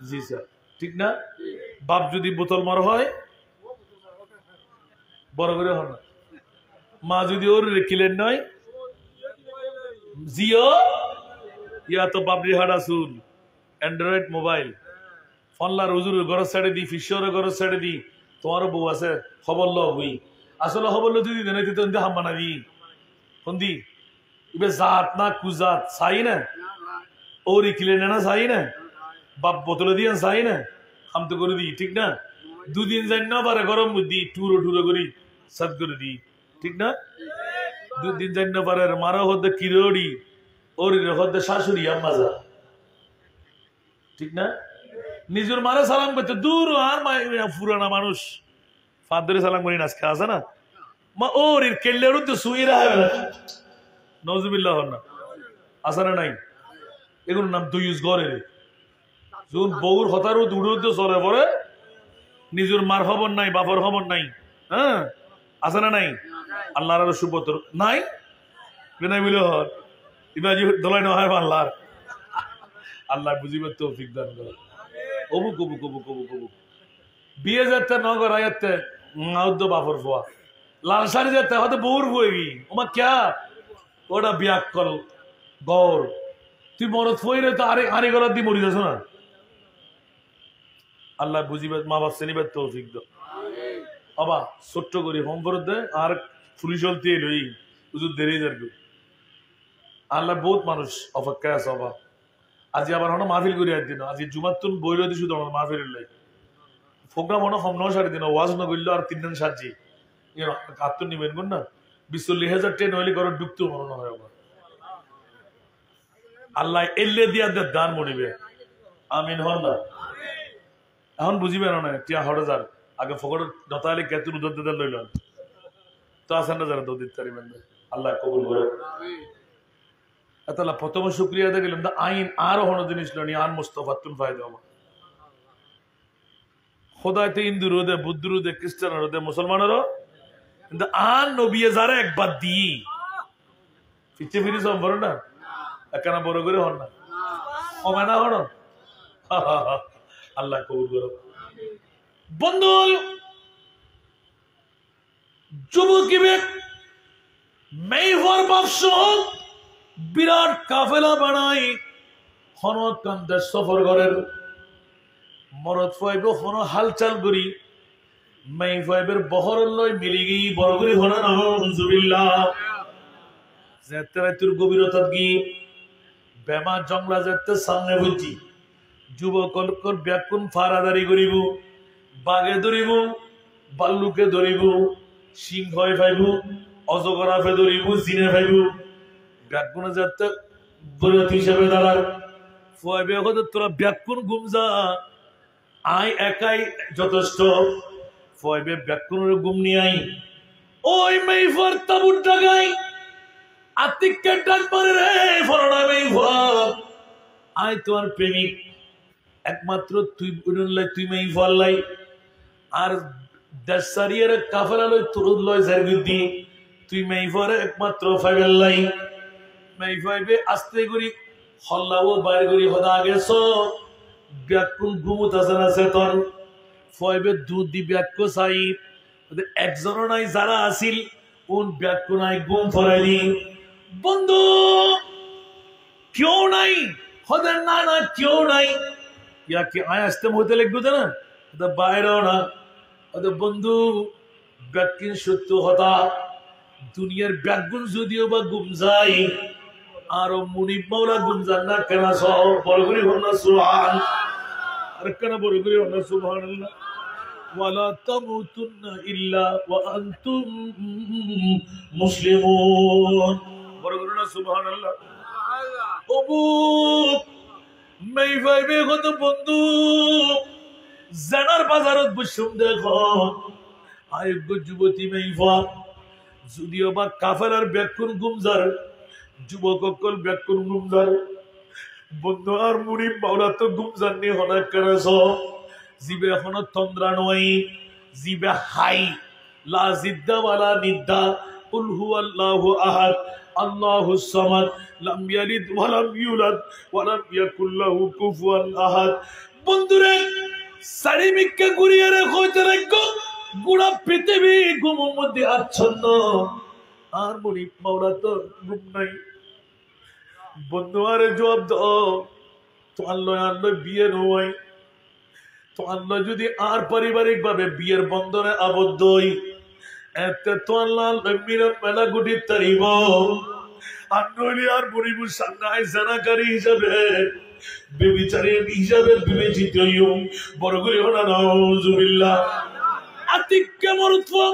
জি স্যার ঠিক না বাপ যদি বোতল মার হয় বড় করে হন না মা যদি ওর কিলেন নয় জিও ইয়া তো বাবরি হাডা সুন অ্যান্ড্রয়েড মোবাইল ফনলার হুজুরের ঘর ছেড়ে দি ফিশরের ঘর ছেড়ে দি তোমার বউ আছে খবর ল হই আসলে খবর ল যদি দেন দিতে হাম্মানা দি হন্দি ইবে জাত না কুজাত চাই না ওর কিলেন না চাই না বাপ বোতলে দিয়ে চাই না হাম তো করে দিই ঠিক না দুদিন যাই না পারে গরম বুদ্ধি টুরো টুরো করি সাত করে দি ঠিক না দুদিন যাই না পারে মারা হতে কিরোড়ি ওর হতে শাশুড়ি আম্মা যা ঠিক না নিজের মারে সালাম করতে দূর আর পুরানা মানুষ ফাদরে সালাম করি আজকে আছে না মা ওর কেল্লের তো শুয়ে নজুবিল্লাহ না আছে না নাই এগুলোর নাম দুই ইউজ ঘরে যখন বউর হতারও দূরে চলে পরে নিজের মার খবর নাই বাপর খবর নাই হ্যাঁ আছে না নাই আল্লাহর আরো সুপত্র নাই বিনাই বলে হর ইবাজি দলাই না হয় আল্লাহর আল্লাহ বুঝিবে তৌফিক দান করে অবুক অবুক অবুক অবুক অবুক বিয়ে যেতে নগর আয়াতে নাউদ্দ বাপর ফোয়া লাল শাড়ি যেতে হয়তো বউর বইবি ওমা ক্যা ওটা বিয়াক কল গৌর তুই মরত ফইরে তো আরে গলার দিয়ে মরি যাস না আল্লাহ বুঝিবে মা বাপ শ্রেণীবার তৌফিক দাও বাবা ছোট্ট করি হোম ফরত দে আর ফুলি চলতে লই হুজুর দেরি যাবে আল্লাহ বহুত মানুষ অপেক্ষায় আছে বাবা আজি আবার হনো মাহফিল করি একদিন আজি জুমাতুন বইল দি শুধু আমার মাহফিলের লাই প্রোগ্রাম হনো হম নয় সাড়ে দিন ওয়াজ না করলো আর 3 দিন সাজি কাত্তর নিবেন কোন না 40,000 ট্রেন হইলে ঘর ডুবতেও মনে হয় আমার আল্লাহ এল্লে দিয়া দান মনিবে আমিন হন না এখন বুঝিবে না টিয়া হড়ে যার আগে ফকর নতালে কেতুন উদর দিতে লইল তো আসেন না যারা দৌদিত পারিবেন আল্লাহ কবুল করে তাহলে প্রথম শুক্রিয়া দিয়ে গেলাম আইন আরো হনো জিনিস নি আন মুস্তফাতুন ফায়দা আমার খোদাইতে হিন্দু রোদে বুদ্ধ রোদে খ্রিস্টান রোদে মুসলমানেরও কিন্তু আন নবিয়ে যারা একবার দি পিছিয়ে ফিরি সব বড় না একখানা বড় করে হন না কমে না হন আল্লাহ কবুল করো বন্ধু যুবক মেহর বাপস বিরাট কাফেলা বানাই হনকান্দের সফর করেন মরদ ফাইব হন হালচাল করি মেই ফাইবের বহর লয় মিলি গি বড় করে হন নাউজুবিল্লাহ যেতে তোর গভীরতা গি বেমা জংলা যেতে সামনে বুঝি যুবকর ব্যাকুন ফারাদারি করিব বাঘে ধরিব বাল্লুকে ধরিব সিংহ ফাইব অজগরাফে ধরিব জিনে ফাইব ব্যাকুনে যাতে বরত হিসেবে দাঁড়ার ফুয়াবে হতে তোরা ব্যাকুন ঘুমজা আই একাই যথেষ্ট ফুয়াবে ব্যাকুনের ঘুম নিয়ে আই ওই মেইফার তাবুর ডাগাই আতিককে ডাক মারে রে ফরনা মেইফা আই তোমার প্রেমিক একমাত্র তুই উড়লাই তুই মেইফার লাই আর দেশারিয়ার কাফেলা লই তোর লয় জারগুদি তুই মেইফারে একমাত্র ফাইবেল লাই মেইফাইবে আস্তে করি হল্লাও বাইরে করি হদা গেছো ব্যাকুন ঘুমুত আছে না চেতন ফয়বে দুধ দি ব্যাক্য চাই একজনও নাই যারা আসিল কোন ব্যাক্য নাই ঘুম ফরাইলি বন্ধু কেউ নাই হদের না না কেউ নাই ইয়া কি আয় আসতে হতে লাগবে না ওদের বাইরেও না ওদের বন্ধু ব্যাকিন সত্য হতা দুনিয়ার ব্যাগুন যদিও বা ঘুম যায় আর মুনিব মাওলা ঘুম যান না কেন সব বড় করে হন না সুবহান আর কেন বড় করে হন না সুবহানাল্লাহ ওয়ালা তামুতুন্না ইল্লা ওয়া আনতুম মুসলিমুন বড় করে না সুবহানাল্লাহ ওবু মেই ভাইবে কত বন্ধু জানার বাজারত বসুম দেখো আয়োগ্য যুবতী মেইফা যদিও বা কাফেলার ব্যাকুন গুমজার যুবক অকল ব্যাকুন গুমজার বন্ধু আর মুড়ি মাওলা তো গুমজার নিয়ে হনা করেছ জিবে এখনো তন্দ্রা নয় জিবে হাই লা জিদ্দা ওয়ালা নিদ্দা কুল হুয়াল্লাহু আহাদ আল্লাহুস সামাদ লাম ইয়ালিদ ওয়া লাম ইউলাদ ওয়া লাম ইয়াকুল লাহু কুফুয়ান আহাদ বন্ধুরে সারি মিক্কে গুরিয়ে রে কইতে রাখো গোটা পৃথিবী ঘুমের মধ্যে আচ্ছন্ন আর মুড়ি মাওলা তো ঘুম নাই বন্ধু আরে জবাব দাও তো আল্লাহ বিয়ে নয় তো আল্লাহ যদি আর পারিবারিক ভাবে বিয়ের বন্ধনে আবদ্ধ হই এতে তো আল্লাহ মিলন মেলা গুটি তারিব আর নইলে আর মনিপুর সাংঘাই জানাকারী হিসাবে বেবিচারের হিসাবে বিবেচিত হইও। বড় করে হলো নাউজুবিল্লাহ। আতিককে মরুতফা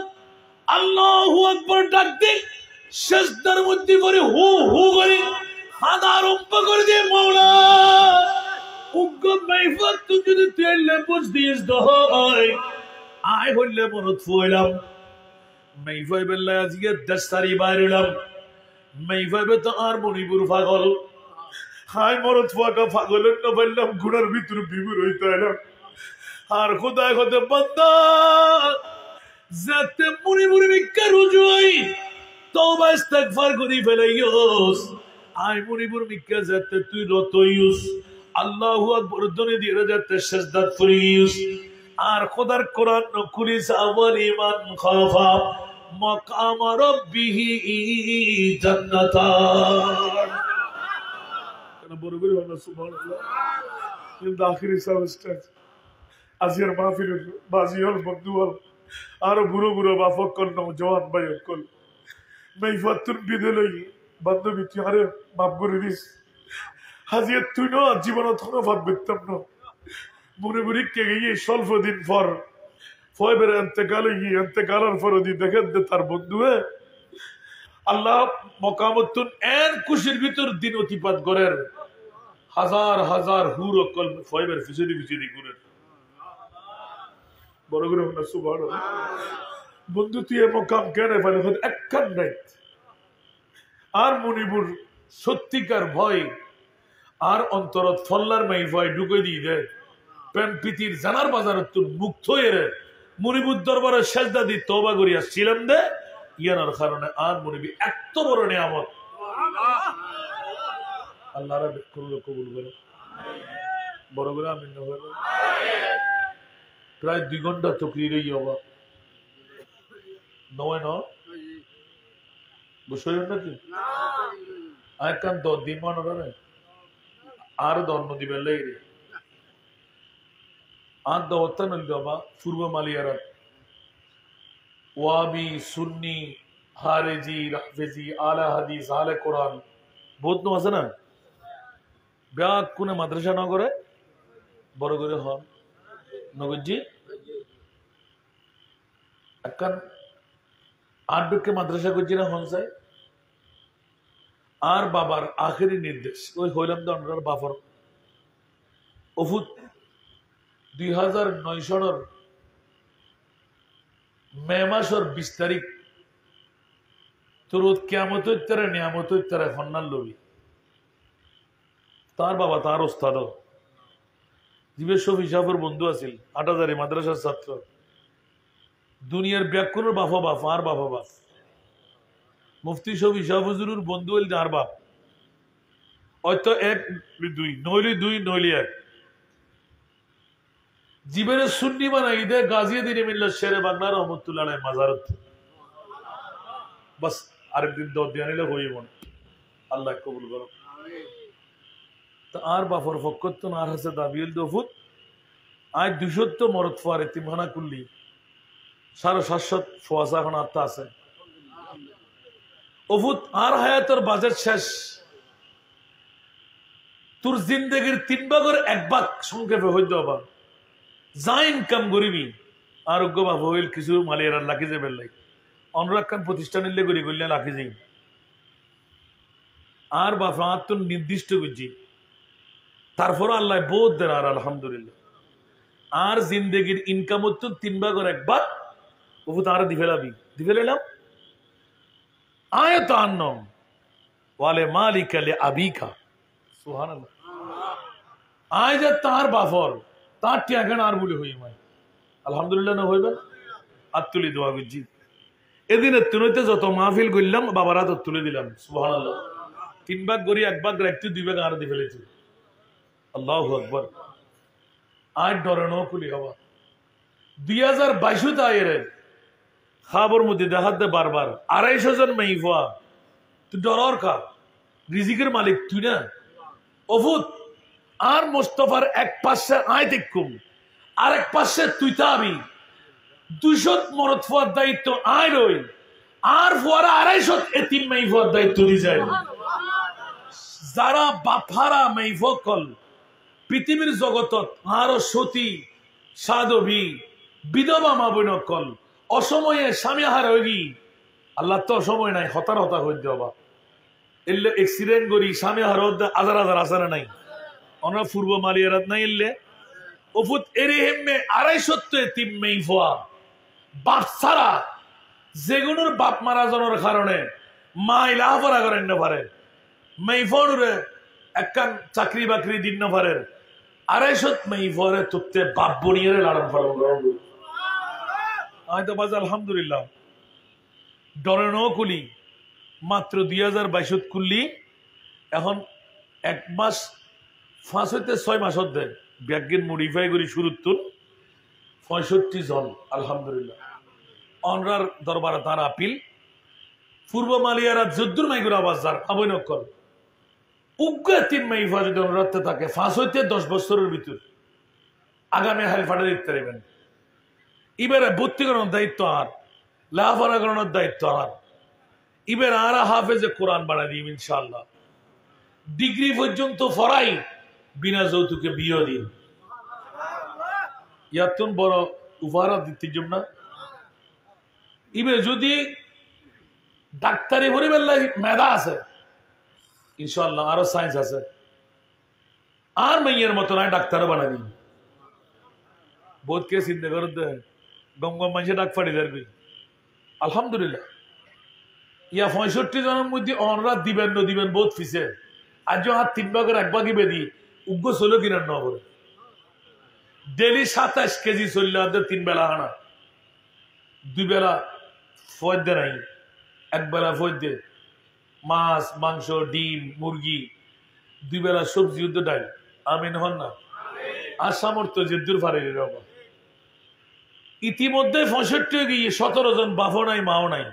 আল্লাহু আকবার ডাক দে, সিজদার মধ্যে পড়ে হু হু করে খাদা আরম্ভ করে দিয়ে মাওলা উগ্র মাইফাত তুই যদি তেলে বুঝ দিস দহাই আয় হইলে মরুতফা হইলাম মাইফাই বেল্লা আজকে দস্তারি বাইরেলাম মাইফাইবে তো আর মনিপুর পাগল হাই মরত ফাঁকা পাগলের না বললাম ঘোড়ার ভিতরে বিবুর হইতে এলাম আর খোদায় খোদে বান্দা যাতে মনিপুর ভিক্ষা রুজুই তওবা ইস্তিগফার করি ফেলাইয়স আই মনিপুর ভিক্ষা যাতে তুই রতইয়স আল্লাহু আকবার ধ্বনি দিয়ে যাতে সিজদাত করিস আর খোদার কোরআন খুলিস আওয়াল ইমান খাফা মাকাম রাব্বিহি জান্নাতান। বড় করে হলো সুবহানাল্লাহ। কিন্তু আখিরি সাবস্টেন্স আজির মাহফিল বাজি হল বন্ধু হল আর বুড়ো বুড়ো বাফক কল নওজওয়ান ভাই কল মাইফাতুন বিদলই বান্ধবী তুই আরে মাফ করে দিস হাজির তুই না জীবন থনো ভাত বিতম না মনে মনে কে গিয়ে স্বল্প দিন পর ফয়বের এন্তেকালের ফরদি দেখেন তার বন্ধু আল্লাহ মকামতুন এর খুশির ভিতর দিন অতিপাত করেন হাজার হাজার হুর অকল ফয়বের ফিসদি ফিসদি করেন। বড় করে না সুবহানাল্লাহ। বন্ধু তুই এ মকাম কেন ফেলে একখান নাই আর মনিপুর সত্যিকার ভয় আর অন্তরত ফল্লার মাই ভয় ঢুকে দিয়ে দেয় প্রেম প্রীতির জানার বাজার তোর মুক্ত হয়ে মনিপুর দরবারে সেজদা দি তওবা করি আসছিলাম দে ইয়ানার কারণে আর মনিবি এত বড় নিয়ামত আল্লাহ রাব্বুল কবুল করে বড় করে আমিন বলো। প্রায় 2 ঘন্টা তকরির হবা নয় ন বুঝছো নাকি আয়কান 10 দিন মনে করে আর দন্ন দিবে লেগে আর দওয়াতা নল বাবা পূর্ব মালিয়ারাত ওয়াবি সুন্নি হারেজি রাফেজি আলা হাদিস আলে কোরআন বহুত নো আছে না ব্যাক কোন মাদ্রাসা ন করে বড় করে হন নগজি একখান 8 ঢুকে মাদ্রাসা করছি না হন চাই আর বাবার আখেরি নির্দেশ ওই হইলাম তো আমরা বাফর ওফুত 2009 সনের মে মাসের 20 তারিখ তোর কিয়ামত হইতারে নিয়ামত হইতারে ফন্নার লবি তার বাবা তার ওস্তাদ জীবের শফি সাহেবের বন্ধু আছিল 8000 মাদ্রাসার ছাত্র দুনিয়ার ব্যাকুরের বাফা বাপ আর বাফা বাপ মুফতি শফি সাহেব হুজুরের বন্ধু হইল আর বাপ হয়তো 1 2 নইলি 1 জীবের সুন্নি বানাই দে গাজিয়াদিন মিল্লাত শেরে বাংলা রহমতুল্লাহ আলাইহি মাজারত বাস আরেকদিন দর দিয়ে আনিলে হইব না আল্লাহ কবুল করো। তো আর বাফর ফকত তো আর হাসে দাবিল দফুত আজ 200 মরদ ফারে তিমখানা কুল্লি 750 ফোয়াসা এখন আত্মা আছে ওফুত আর হায়াতের বাজেট শেষ তোর জিন্দগির 3 ভাগের 1 ভাগ সংক্ষেপে হইতে হবে যা ইনকাম করিবি আরোগ্য বাপ হইল কিছু মালিয়ার লাখি যাবে লাই অনুরাক্ষণ প্রতিষ্ঠান নিলে করি করলে লাখি যাই আর বাপ তো নির্দিষ্ট করছি তারপর আল্লাহ বোধ দেন আর আলহামদুলিল্লাহ আর জিন্দগির ইনকাম হতো 3 ভাগের 1 ভাগ ওপু তার দিবে এলাম আয়ত আন্নম ওয়ালে মালিকা লে আবিকা সুবহানাল্লাহ আয় যে তার বাফর তার টিয়াখান আর বলে হই মাই আলহামদুলিল্লাহ না হইবে আর তুলি দোয়া করছি এদিনে তুলতে যত মাহফিল করলাম বাবার হাত তুলে দিলাম সুবহানাল্লাহ 3 ভাগ করি 1 ভাগ রাখতে 2 ভাগ আর দিয়ে ফেলেছি আল্লাহু আকবার আজ ডরে নো কুলি হওয়া 2022 আয়ের খাবর মধ্যে দেখাত দে বারবার 250 জন মাইফা তুই ডরর কা রিজিকের মালিক তুই না অভূত আর মোস্তফার এক পাশে আয় দেখুম আর এক পাশে তুই তাবি 200 মরদ ফুয়ার দায়িত্ব আয় রই আর ফুয়ারা 250 এতিম মাইফর দায়িত্ব দি যায় যারা বাফারা মাইফকল পৃথিবীর জগতত আরো সতী সাধবী বিধবা মা বোনকল অসময়ে স্বামী হার হইগি আল্লাহ তো সময় নাই হতার হতা হয়ে দেওয়া এলে এক্সিডেন্ট করি স্বামী হার হাজার হাজার আসারা নাই অনা পূর্ব মালিয়ারাত নাই এলে ওফুত এরে হেমে 250 এতিম মাইফা বাপ ছাড়া যেগুলোর বাপ মারা জনের কারণে মা ইলাহাফরা করেন না পারে মাইফরে একখান চাকরি বাকরি দিন না পারে 250 মাইফরে তুকতে বাপ বনিয়ারে লালন পালন করেন হয়তো বাজ আলহামদুলিল্লাহ ডরেন কুলি মাত্র 2022 কুল্লি এখন 1 মাস 5 হইতে 6 মাস দেয় ব্যাগিন মডিফাই করি শুরুর তুল 65 জন আলহামদুলিল্লাহ অনরার দরবারে তার আপিল পূর্ব মালিয়ারা যদ্দুর মাইগুর আবাস যার আবৈনকল উগ্র তিন মাইফা যদি অনুরাধতে থাকে 5 হইতে 10 বছরের ভিতর আগামী হাইফাটা দেখতে পারবেন এবারে ভর্তি করানোর দায়িত্ব আর লাফারা করানোর দায়িত্ব আর এবার আর হাফেজে কোরআন বাড়া দিন ইনশাআল্লাহ ডিগ্রি পর্যন্ত ফরাই বিনা যৌতুকে বিয়ে দিন ইয়াতুন বড় উপহার দিতে জন্য না এবার যদি ডাক্তারি পরিবেল্লাই মেধা আছে ইনশাআল্লাহ আরো সায়েন্স আছে আর মেয়ের মতো নয় ডাক্তারও বানা দিন বোধ কে চিন্তা করে গম গম মানুষের ডাক ফাড়ি দেবে আলহামদুলিল্লাহ ইয়া 65 জনের মধ্যে অনরাত দিবেন ন দিবেন বোধ ফিসে আজ হাত 3 ভাগের 1 ভাগই বেদি উগ্র চলো কিনার নগরে ডেলি 27 কেজি চললে 3 বেলা হানা 2 বেলা ফয়দে নাই 1 বেলা ফয়দে মাছ মাংস ডিম মুরগি 2 বেলা সবজি উদ্দ ডাল আমিন হন না আর সামর্থ্য যে দূর পারে ইতিমধ্যে 65 গিয়ে 17 জন বাফও নাই মাও নাই